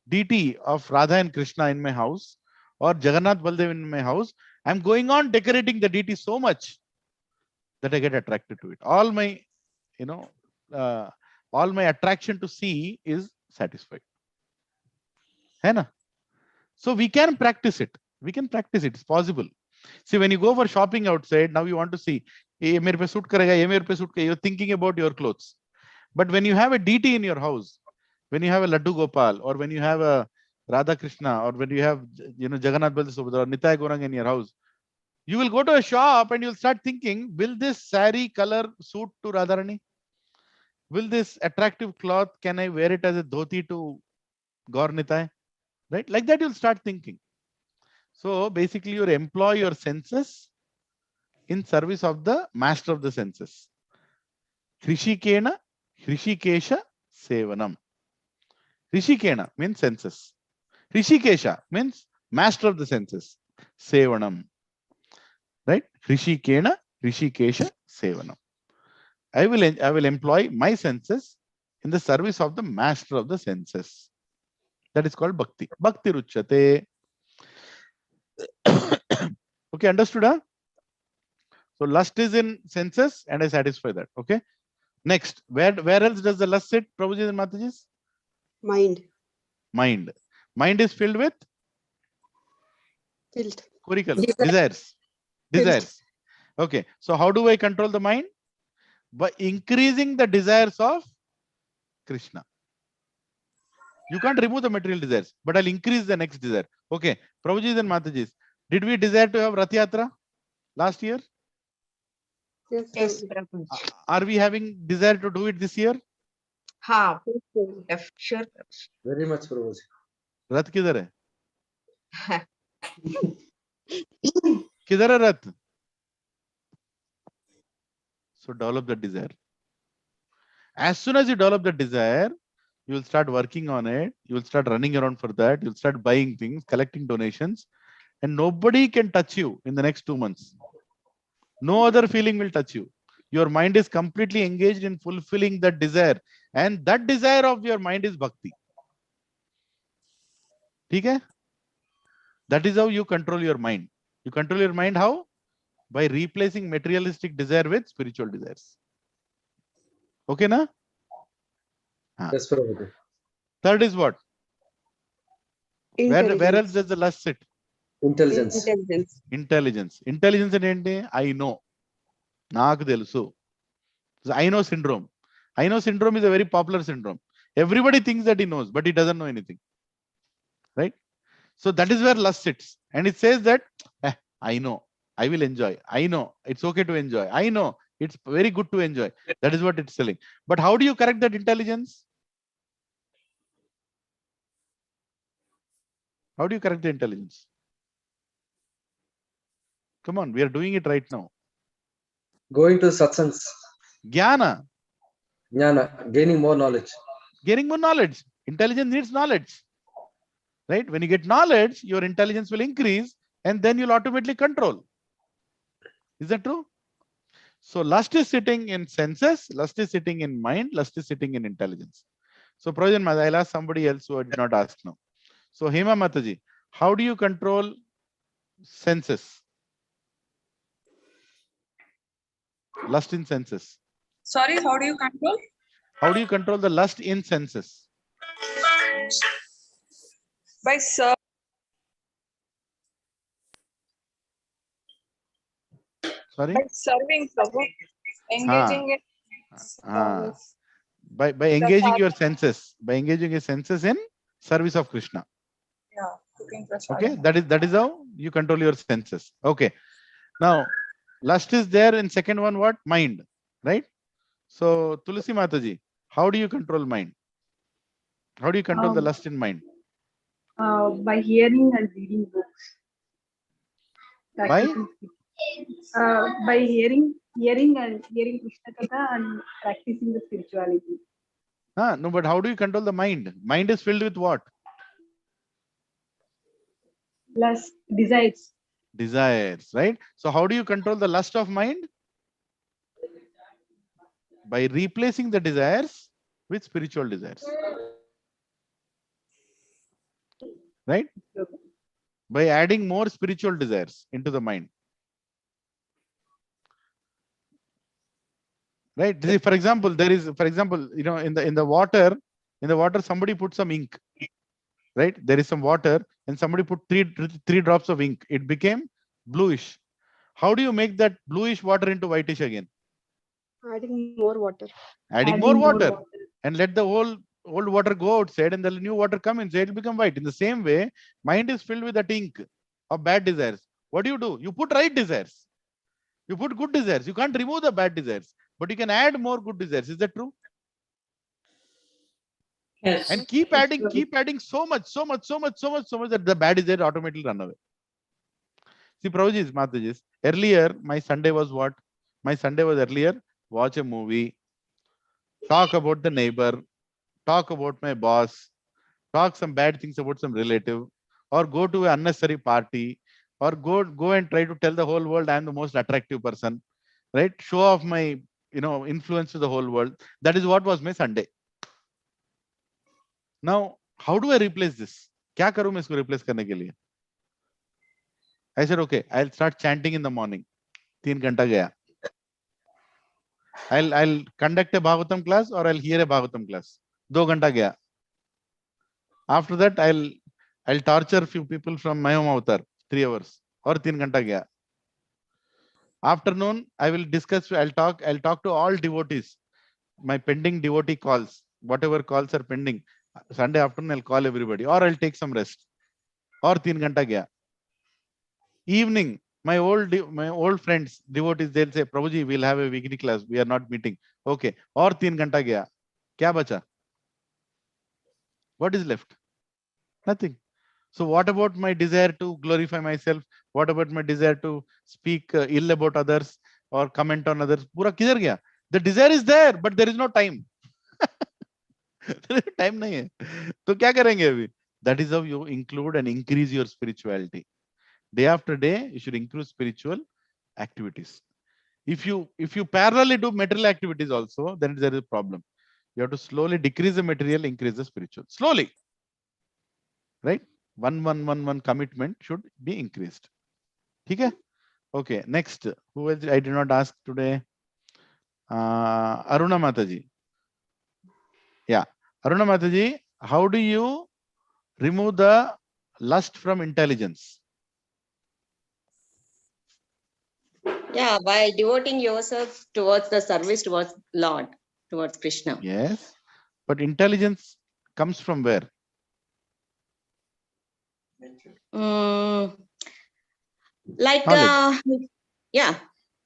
deity of Radha and Krishna in my house, or Jagannath Baldev in my house. I'm going on decorating the deity so much that I get attracted to it. All my attraction to see is satisfied. Hai? So we can practice it. It's possible. See, when you go for shopping outside, now you want to see, you're thinking about your clothes. But when you have a deity in your house, when you have a Laddu Gopal, or when you have a Radha Krishna, or when you have Jagannath Baldev or Nitai Gaurang in your house, you will go to a shop and you'll start thinking, will this sari color suit to Radharani? Will this attractive cloth, can I wear it as a dhoti to Gaur Nitai? Right? Like that, you'll start thinking. So basically, you employ your senses in service of the master of the senses. Hrishikena, Hrishikesha, Sevanam. Hrishikena means senses. Hrishikesha means master of the senses. Sevanam. Right? Hrishikena, Hrishikesha, Sevanam. I will employ my senses in the service of the master of the senses. That is called bhakti. Bhakti ruchyate. Okay, understood? Huh? So lust is in senses and I satisfy that. Okay. Next, where else does the lust sit, Prabhuji and Matajis? Mind. Mind is filled with? Filled. Desires. Okay. So how do I control the mind? By increasing the desires of Krishna. You can't remove the material desires, but I'll increase the next desire. Okay. Prabhuji and Matajis, did we desire to have Rath Yatra last year? Yes. Are we having desire to do it this year? Ha, sure. Very much, Prabhuji. Rath kidhar hai? Kidhar hai Rath? So develop the desire. As soon as you develop the desire, you will start working on it. You will start running around for that. You'll start buying things, collecting donations, and nobody can touch you in the next 2 months. No other feeling will touch you. Your mind is completely engaged in fulfilling that desire. And that desire of your mind is bhakti. Okay? That is how you control your mind. You control your mind how? By replacing materialistic desire with spiritual desires. Okay, na? Yes, Prabhuji. Third is what? Where else does the lust sit? Intelligence. Intelligence and I know. Naaku telusu. I know syndrome. I know syndrome is a very popular syndrome. Everybody thinks that he knows, but he doesn't know anything. Right? So that is where lust sits. And it says that, I know, I will enjoy. I know, it's okay to enjoy. I know, It's very good to enjoy. That is what it's telling. But how do you correct that intelligence? How do you correct the intelligence? Come on, we are doing it right now. Going to satsangs. Jnana. Jnana, gaining more knowledge. Gaining more knowledge. Intelligence needs knowledge. Right? When you get knowledge, your intelligence will increase and then you'll automatically control. Is that true? So lust is sitting in senses, lust is sitting in mind, lust is sitting in intelligence. So Prajan Mata, I'll ask somebody else who I did not ask now. So Hema Mataji, how do you control senses? Lust in senses. Sorry, how do you control? How do you control the lust in senses? By serving. Sorry? By serving Prabhu, engaging in service. By engaging your senses, by engaging your senses in service of Krishna. Yeah, cooking prasadam. Okay, that is how you control your senses. Okay. Now, lust is there in second one, what? Mind, right? So Tulsi Mataji, how do you control mind? How do you control the lust in mind? By hearing and reading books. By? By hearing Krishna Katha and practicing the spirituality. No, but how do you control the mind? Mind is filled with what? Lust, desires. Desires, right? So how do you control the lust of mind? By replacing the desires with spiritual desires. Right? By adding more spiritual desires into the mind. Right? For example, there is, in the water, somebody put some ink. Right? There is some water and somebody put three drops of ink. It became bluish. How do you make that bluish water into whitish again? Adding more water. Adding more water. And let the old water go outside and the new water come inside, it will become white. In the same way, mind is filled with that ink of bad desires. What do? You put right desires. You put good desires. You can't remove the bad desires, but you can add more good desires. Is that true? Yes. And keep adding so much that the bad desires automatically run away. See, Prabhuji, Mataji, earlier, my Sunday was what? My Sunday was earlier, watch a movie, talk about the neighbor, talk about my boss, talk some bad things about some relative, or go to an unnecessary party, or go and try to tell the whole world I am the most attractive person, right? Show off my influence to the whole world. That is what was my Sunday. Now, how do I replace this? Kya karu main isko replace karne ke liye? I said, okay, I'll start chanting in the morning. 3 घंटा गया. I'll conduct a Bhagavatam class or I'll hear a Bhagavatam class. 2 घंटा गया. After that, I'll torture few people from my home avatar, 3 hours. Or 3 घंटा गया. Afternoon, I'll talk to all devotees. My pending devotee calls, whatever calls are pending. Sunday afternoon, I'll call everybody. Or I'll take some rest. Or 3 घंटा गया. Evening, my old friends, devotees, they'll say, Prabhuji, we'll have a weekly class. We are not meeting. Okay. Or 3 घंटा गया. Kya bacha? What is left? Nothing. So what about my desire to glorify myself? What about my desire to speak ill about others or comment on others? Pura kidhar gaya? The desire is there, but there is no time. Time nahi hai. So kya karenge abhi? That is how you include and increase your spirituality. Day after day, you should increase spiritual activities. If you parallelly do material activities also, then there is a problem. You have to slowly decrease the material, increase the spiritual. Slowly. Right? One commitment should be increased. Okay? Okay. Next. Who else? I did not ask today. Aruna Mataji. Yeah. Aruna Mataji, how do you remove the lust from intelligence? Yeah, by devoting yourself towards the service towards Lord, towards Krishna. Yes. But intelligence comes from where? Like, Knowledge. yeah.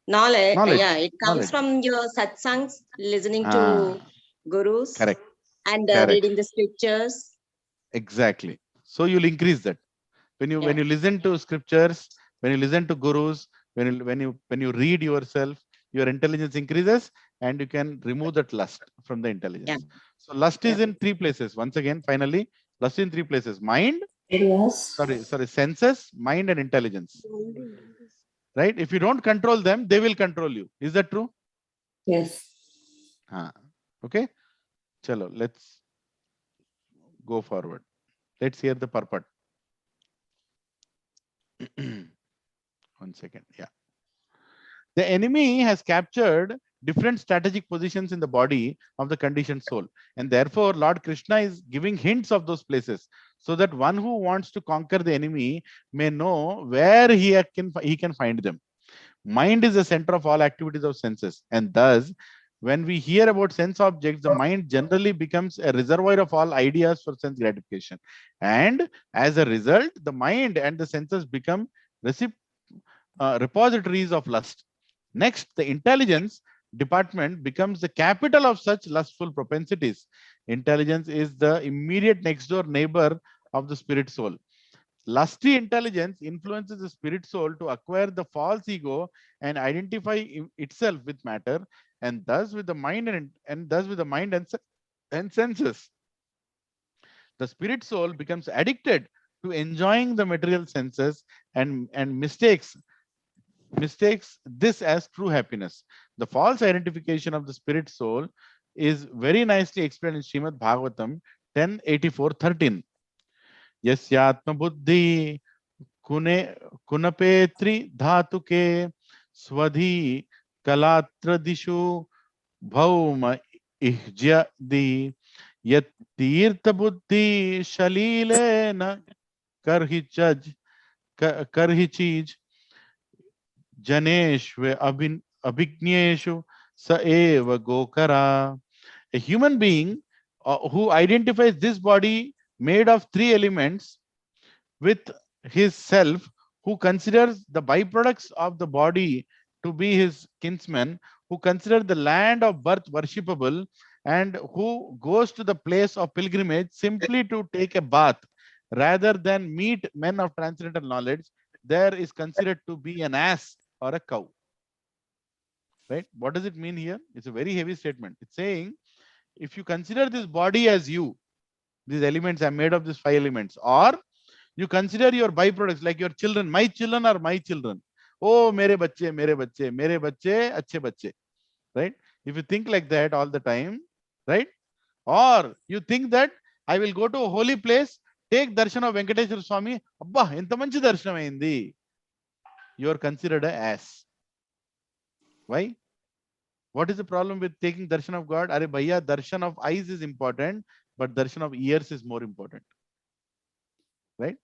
Knowledge, Knowledge. yeah, it comes Knowledge. from your satsangs, listening Ah, to gurus, correct. and Correct. reading the scriptures. Exactly. So you'll increase that. When you listen to scriptures, when you listen to gurus, when you read yourself, your intelligence increases, and you can remove that lust from the intelligence. So lust is in three places. Once again, finally, lust in three places: mind, senses, mind, and intelligence. Right? If you don't control them, they will control you. Is that true? Yes. Okay. Chalo, let's go forward. Let's hear the purport. 1 second. Yeah. The enemy has captured different strategic positions in the body of the conditioned soul. And therefore, Lord Krishna is giving hints of those places so that one who wants to conquer the enemy may know where he can find them. Mind is the center of all activities of senses. And thus, when we hear about sense objects, the mind generally becomes a reservoir of all ideas for sense gratification. And as a result, the mind and the senses become repositories of lust. Next, the intelligence department becomes the capital of such lustful propensities. Intelligence is the immediate next door neighbor of the spirit soul. Lusty intelligence influences the spirit soul to acquire the false ego and identify itself with matter, and thus with the mind and senses. The spirit soul becomes addicted to enjoying the material senses and mistakes this as true happiness. The false identification of the spirit soul is very nicely explained in Srimad Bhagavatam 10:84-13. Yasyatma buddhi kunapetri dhatuke swadhi kalatradishu bhauma ihjyadi yat tirtha buddhi shalilena karhi chij Janeshve Abhigneshu Saeva Gokara. A human being who identifies this body made of three elements with his self, who considers the byproducts of the body to be his kinsmen, who considers the land of birth worshipable, and who goes to the place of pilgrimage simply to take a bath rather than meet men of transcendental knowledge, there is considered to be an ass or a cow. Right? What does it mean here? It's a very heavy statement. It's saying, if you consider this body as you, these elements are made of these 5 elements, or you consider your byproducts like your children, my children are my children. Oh, mere bacche, achhe bacche. Right? If you think like that all the time, right? Or you think that I will go to a holy place, take darshan of Venkateshwara Swami, abba, enta manchi darshanam ayindi. You are considered an ass. Why? What is the problem with taking darshan of God? Are bhaiya, darshan of eyes is important, but darshan of ears is more important. Right?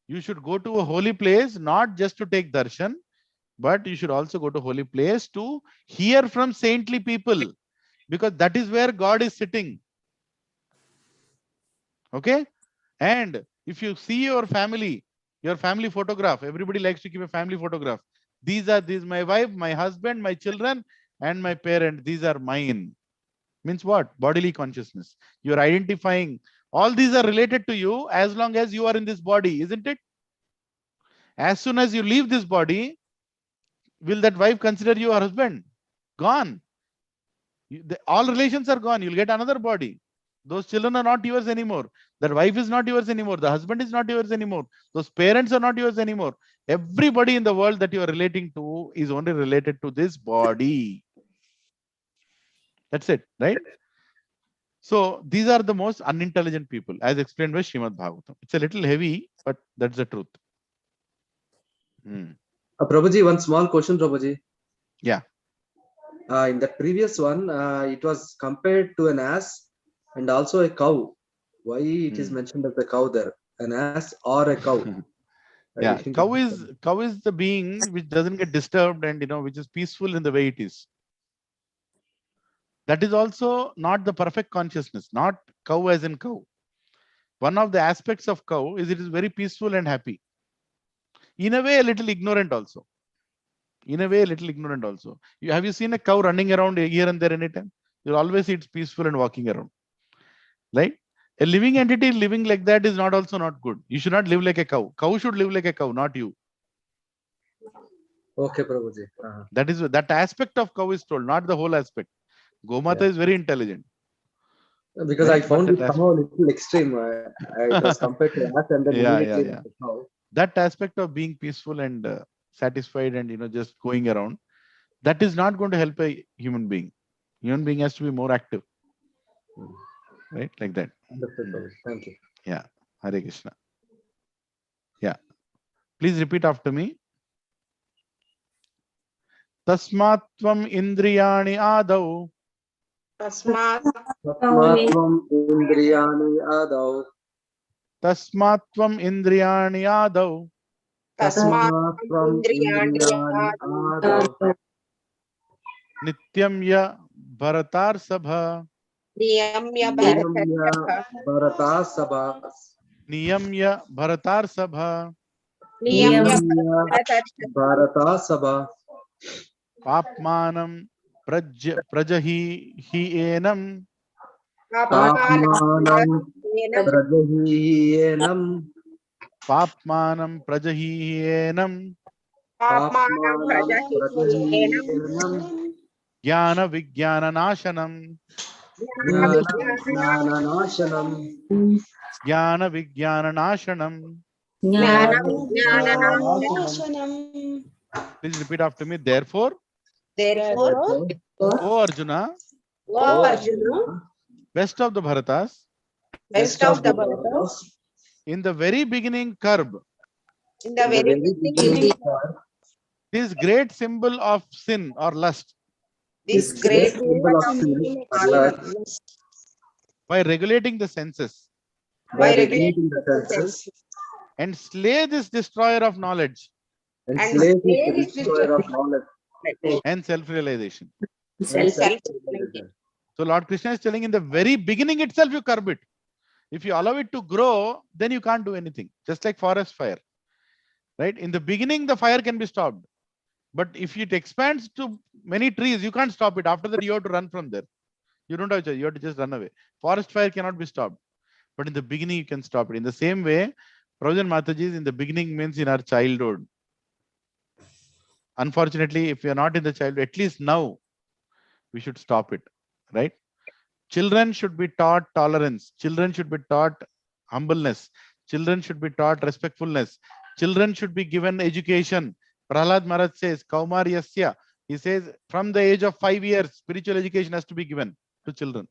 You should go to a holy place, not just to take darshan, but you should also go to a holy place to hear from saintly people, because that is where God is sitting. Okay? And if you see your family photograph, everybody likes to keep a family photograph. These my wife, my husband, my children, and my parent. These are mine. Means what? Bodily consciousness. You are identifying. All these are related to you as long as you are in this body, isn't it? As soon as you leave this body, will that wife consider you her husband? Gone. All relations are gone. You'll get another body. Those children are not yours anymore. That wife is not yours anymore. The husband is not yours anymore. Those parents are not yours anymore. Everybody in the world that you are relating to is only related to this body. That's it, right? So these are the most unintelligent people, as explained by Srimad Bhagavatam. It's a little heavy, but that's the truth. Prabhuji, one small question, Prabhuji. Yeah. In the previous one, it was compared to an ass and also a cow. Why it is mentioned as a cow there? An ass or a cow? Yeah, cow is the being which doesn't get disturbed and which is peaceful in the way it is. That is also not the perfect consciousness, not cow as in cow. One of the aspects of cow is it is very peaceful and happy. In a way, a little ignorant also. In a way, a little ignorant also. Have you seen a cow running around here and there anytime? You'll always see it's peaceful and walking around. Right? A living entity living like that is not also not good. You should not live like a cow. Cow should live like a cow, not you. Okay, Prabhuji. That is that aspect of cow is told, not the whole aspect. Gomata is very intelligent. Because right? I found it somehow a little extreme. It was compared to ass and then immediately yeah. the cow. That aspect of being peaceful and satisfied and just going around, that is not going to help a human being. Human being has to be more active. Right? Like that. Understood. Thank you. Yeah. Hare Krishna. Yeah. Please repeat after me. Tasmatvam indriyani adau. Tasmatvam indriyani adau. Tasmatvam indriyani adau. Tasmatvam indriyani adau. Nityam ya bharatar sabha. Niyamya Bharata Sabha. Niyamya bharatar sabha. Bharata Sabha. Papmanam prajahi hi enam. Papmanam prajahi enam. Papmanam prajahi enam. Papmanam prajahi enam. Jnana vijnana nashanam. Jnana nashanam. Jnana vijnana nashanam. Please repeat after me. Therefore, O Arjuna, best of the Bharatas, in the very beginning curb, this great symbol of sin or lust, by regulating the senses, and slay this destroyer of knowledge and self-realization. So Lord Krishna is telling in the very beginning itself you curb it. If you allow it to grow, then you can't do anything. Just like forest fire. Right? In the beginning, the fire can be stopped. But if it expands to many trees, you can't stop it. After that, you have to run from there. You don't have to, you have to just run away. Forest fire cannot be stopped. But in the beginning, you can stop it. In the same way, Prabhupada Mataji in the beginning means in our childhood. Unfortunately, if we are not in the childhood, at least now, we should stop it. Right? Children should be taught tolerance. Children should be taught humbleness. Children should be taught respectfulness. Children should be given education. Prahlad Maharaj says, Kaumaryasya. He says, from the age of 5 years, spiritual education has to be given to children.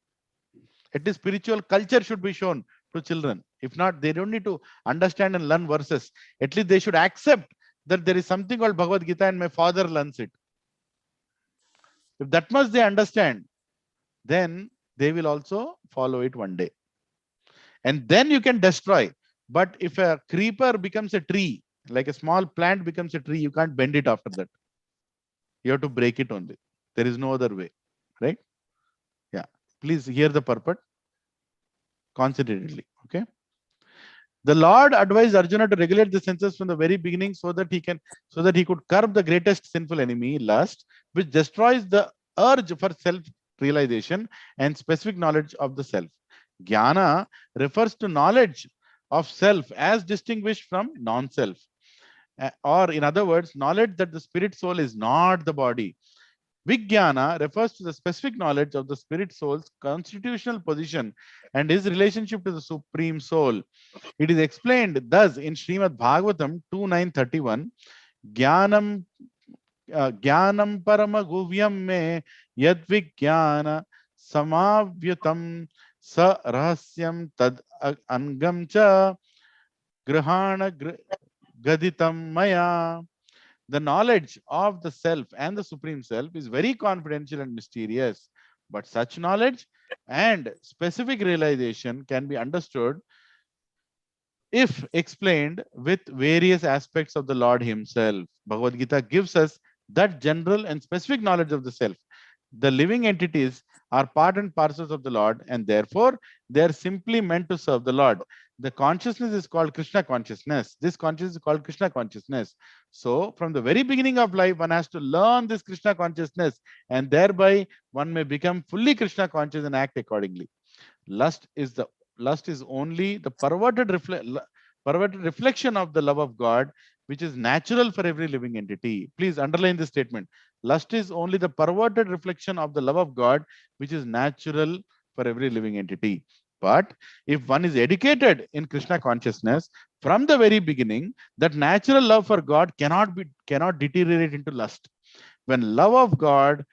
At least spiritual culture should be shown to children. If not, they don't need to understand and learn verses. At least they should accept that there is something called Bhagavad Gita and my father learns it. If that much they understand, then they will also follow it one day. And then you can destroy. But if a creeper becomes a tree, like a small plant becomes a tree, you can't bend it after that. You have to break it only. There is no other way. Right? Yeah. Please hear the purport concentratedly. Okay. The Lord advised Arjuna to regulate the senses from the very beginning so that he could curb the greatest sinful enemy, lust, which destroys the urge for self-realization and specific knowledge of the self. Jnana refers to knowledge of self as distinguished from non-self. Or in other words, knowledge that the spirit soul is not the body. Vijnana refers to the specific knowledge of the spirit soul's constitutional position and his relationship to the supreme soul. It is explained thus in Srimad Bhagavatam 2.9.31, Jnanam parama guvyam me yad vijnana samavyutam sa rahasyam tad angam cha grahana gaditam maya. The knowledge of the self and the supreme self is very confidential and mysterious, but such knowledge and specific realization can be understood if explained with various aspects of the Lord himself. Bhagavad Gita gives us that general and specific knowledge of the self. The living entities are part and parcels of the Lord, and therefore they are simply meant to serve the Lord. The consciousness is called Krishna consciousness. This consciousness is called Krishna consciousness. So from the very beginning of life, one has to learn this Krishna consciousness, and thereby one may become fully Krishna conscious and act accordingly. Lust is only the perverted reflection of the love of God, which is natural for every living entity. Please underline this statement. Lust is only the perverted reflection of the love of God, which is natural for every living entity. But if one is educated in Krishna consciousness from the very beginning, that natural love for God cannot deteriorate into lust. When love of God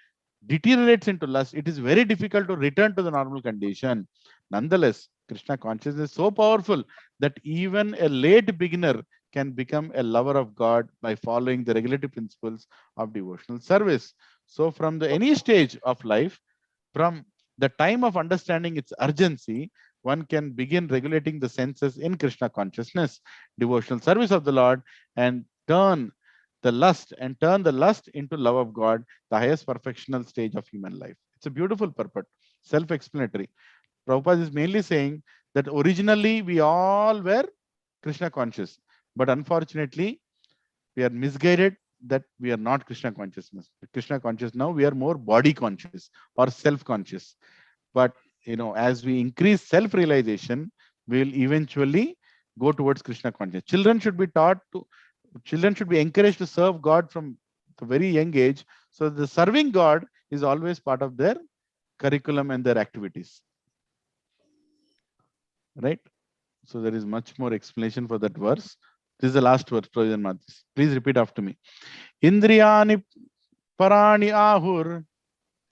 deteriorates into lust, it is very difficult to return to the normal condition. Nonetheless, Krishna consciousness is so powerful that even a late beginner can become a lover of God by following the regulatory principles of devotional service. So from any stage of life, from the time of understanding its urgency, one can begin regulating the senses in Krishna consciousness, devotional service of the Lord, and turn the lust into love of God, the highest perfectional stage of human life. It's a beautiful purport, self-explanatory. Prabhupada is mainly saying that originally we all were Krishna conscious, but unfortunately we are misguided that we are not Krishna consciousness. Krishna conscious now, we are more body conscious or self-conscious. But as we increase self-realization, we will eventually go towards Krishna consciousness. Children should be encouraged to serve God from the very young age. So the serving God is always part of their curriculum and their activities. Right? So there is much more explanation for that verse. This is the last verse, please repeat after me. Indriyani parani ahur.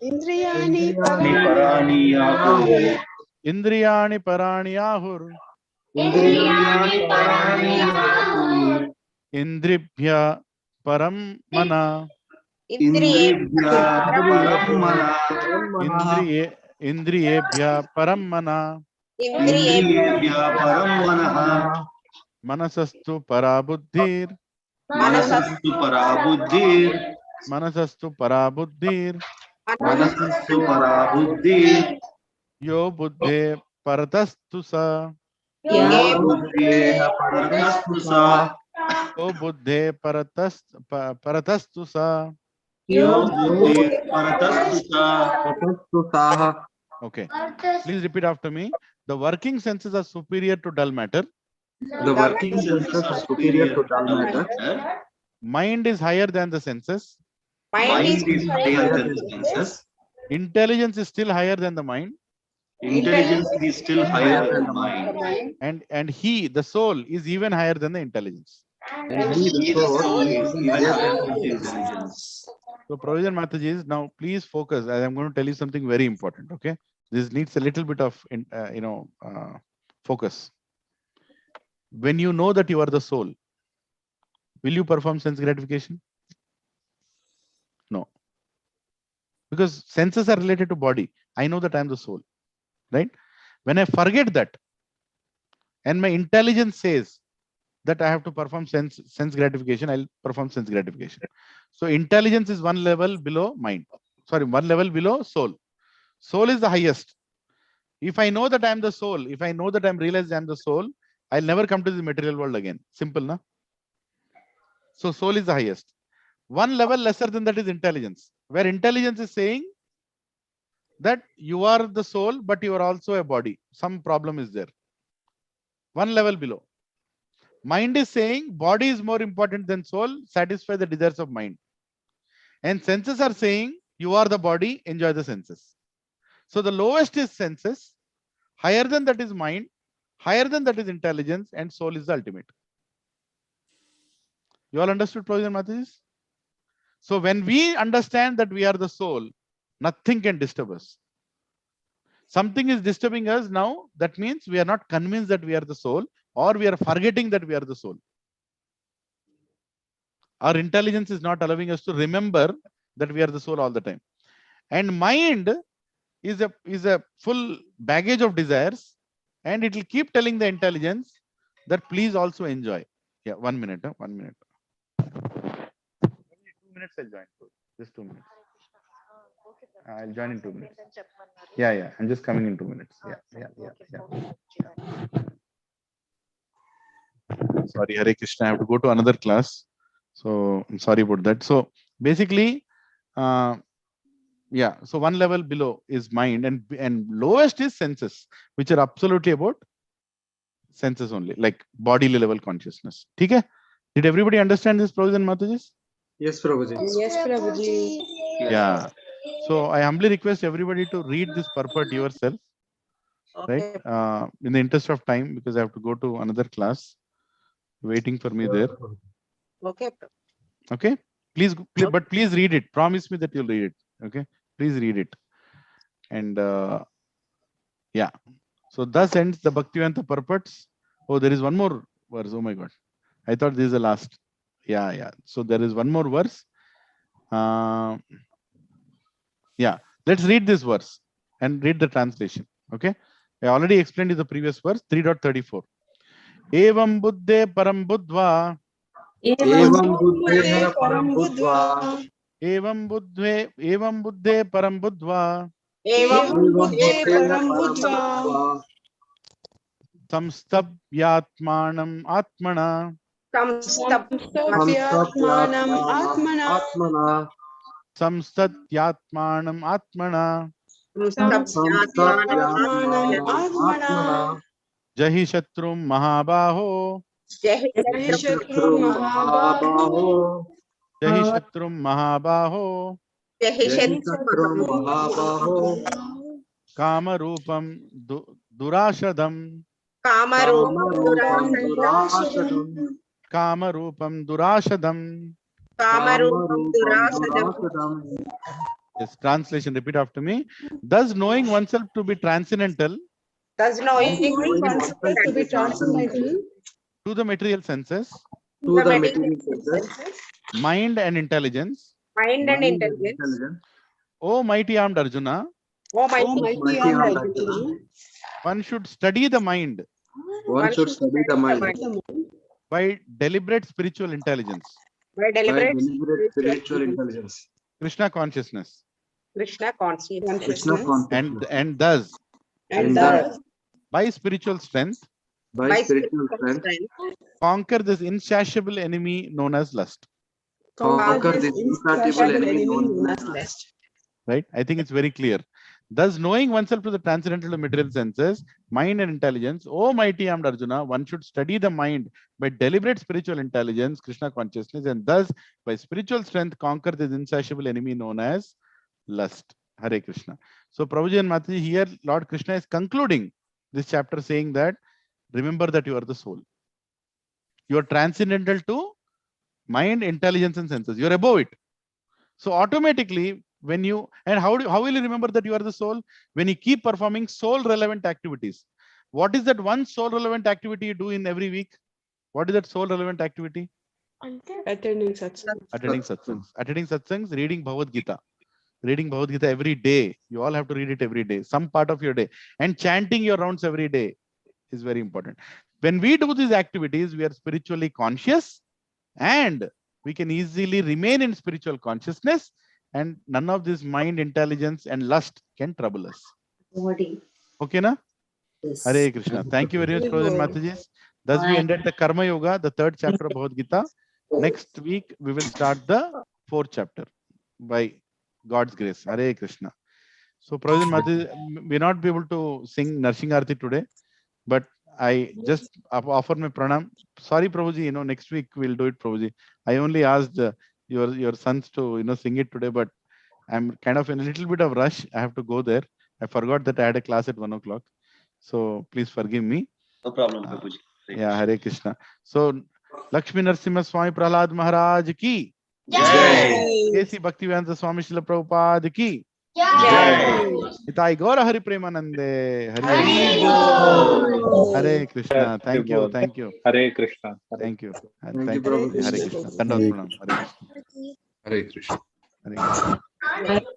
Indriyani parani ahur. Indriyani parani ahur. Indriyani parani ahur. Indribhya param mana. Indriyabhya param mana. Indriyebhya param mana. Indriyabhya param mana. Manasastu parabuddhir. Manasastu parabuddhir. Manasastu parabuddhir. Manasastu parabuddhir. Yo buddhe paratastu sa. Yo buddhe paratastu sa. Yo buddhe paratastu sa. Yo buddhe paratastu sa. Okay. Please repeat after me. The working senses are superior to dull matter. The working senses are superior to dull matter. Mind is higher than the senses. Mind is higher than the senses. Intelligence is still higher than the mind. Intelligence is still higher than the mind. And he, the soul, is even higher than the intelligence. And he, the soul, is even higher than the intelligence. So, Provision Mataji, now please focus. I am going to tell you something very important. Okay, this needs a little bit of focus. When you know that you are the soul, will you perform sense gratification? No, because senses are related to body. I know that I am the soul, right? When I forget that, and my intelligence says that I have to perform sense gratification, I'll perform sense gratification. So intelligence is one level below mind. Sorry, one level below soul. Soul is the highest. If I know that I am the soul, if I know that I'm realized I am the soul, I'll never come to the material world again. Simple, na? So soul is the highest. One level lesser than that is intelligence, where intelligence is saying that you are the soul, but you are also a body. Some problem is there. One level below. Mind is saying body is more important than soul, satisfy the desires of mind. And senses are saying you are the body, enjoy the senses. So the lowest is senses, higher than that is mind, higher than that is intelligence, and soul is the ultimate. You all understood, Provision Mataji? So when we understand that we are the soul, nothing can disturb us. Something is disturbing us now, that means we are not convinced that we are the soul, or we are forgetting that we are the soul. Our intelligence is not allowing us to remember that we are the soul all the time. And mind is a full baggage of desires, and it will keep telling the intelligence that please also enjoy. Yeah, 1 minute. 1 minute. 2 minutes I'll join. Just 2 minutes. I'll join in 2 minutes. Yeah. I'm just coming in 2 minutes. Yeah. Sorry, Hare Krishna. I have to go to another class. So I'm sorry about that. So basically, so one level below is mind, and lowest is senses, which are absolutely about senses only, like bodily level consciousness. Okay? Did everybody understand this, Prabhuji and Matajis? Yes, Prabhuji. Yes, Prabhuji. Yeah. So I humbly request everybody to read this purport yourself, right? In the interest of time, because I have to go to another class waiting for me there. Okay. Okay. Please, but please read it. Promise me that you'll read it. Okay. Please read it. And yeah. So thus ends the Bhaktivedanta purports. Oh, there is one more verse. Oh my God. I thought this is the last. Yeah. So there is one more verse. Yeah. Let's read this verse and read the translation. Okay. I already explained in the previous verse, 3.34. Evam buddhe param buddhva. Evam buddhe param buddhva. Evam buddhe param buddhva. Evam buddhe param buddhva. Samstabhyatmanam atmana. Samstabhyatmanam atmana. Samstatyatmanam atmana. Samstabhyatmanam atmana. Jahi shatrum mahabaho. Jahi shatrum mahabaho. Jahi shatrum mahabaho. Jahi shatrum mahabaho. Kama rupam durashadam. Kama rupam durashadam. Yes, translation, repeat after me. Thus knowing oneself to be transcendental. Thus knowing oneself to be transcendental. To the material senses. Mind and intelligence. O mighty armed Arjuna. One should study the mind. By deliberate spiritual intelligence. Krishna consciousness. And thus. By spiritual strength. Conquer this insatiable enemy known as lust. Right? I think it's very clear. Thus, knowing oneself to the transcendental to material senses, mind and intelligence, O mighty armed Arjuna, one should study the mind by deliberate spiritual intelligence, Krishna consciousness, and thus by spiritual strength conquer this insatiable enemy known as lust. Hare Krishna. So, Prabhuji and Mataji, here Lord Krishna is concluding this chapter saying that remember that you are the soul. You are transcendental to mind, intelligence, and senses. You are above it. So automatically, when you, and how will you remember that you are the soul? When you keep performing soul relevant activities. What is that one soul relevant activity you do in every week? What is that soul relevant activity? Attending satsangs. Attending satsangs, reading Bhagavad Gita. Reading Bhagavad Gita every day. You all have to read it every day, some part of your day. And chanting your rounds every day is very important. When we do these activities, we are spiritually conscious and we can easily remain in spiritual consciousness, and none of this mind, intelligence, and lust can trouble us. Okay, na? Yes. Hare Krishna. Thank you very much, Prabhuji and Matajis. Thus we ended the Karma Yoga, the 3rd chapter of Bhagavad Gita. Next week, we will start the 4th chapter by God's grace. Hare Krishna. So, Prabhuji and Matajis, we not be able to sing Narsinga Arati today, but I just offer my pranam. Sorry, Prabhuji, next week we'll do it, Prabhuji. I only asked your sons to, sing it today, but I'm kind of in a little bit of rush. I have to go there. I forgot that I had a class at 1 o'clock. So please forgive me. No problem, Prabhuji. Yeah, Hare Krishna. So, Lakshmi Narasimha Swami Prahlad Maharaj ki. Jai. K.C. Bhaktivedanta Swami Srila Prabhupada ki. Jai. Itai Gaura Hari Premanande. Hare Krishna. Thank you. Hare Krishna. Thank you. Thank you, Hare Krishna. Dandavat pranam. Hare Krishna. Hare Krishna. Hare Krishna.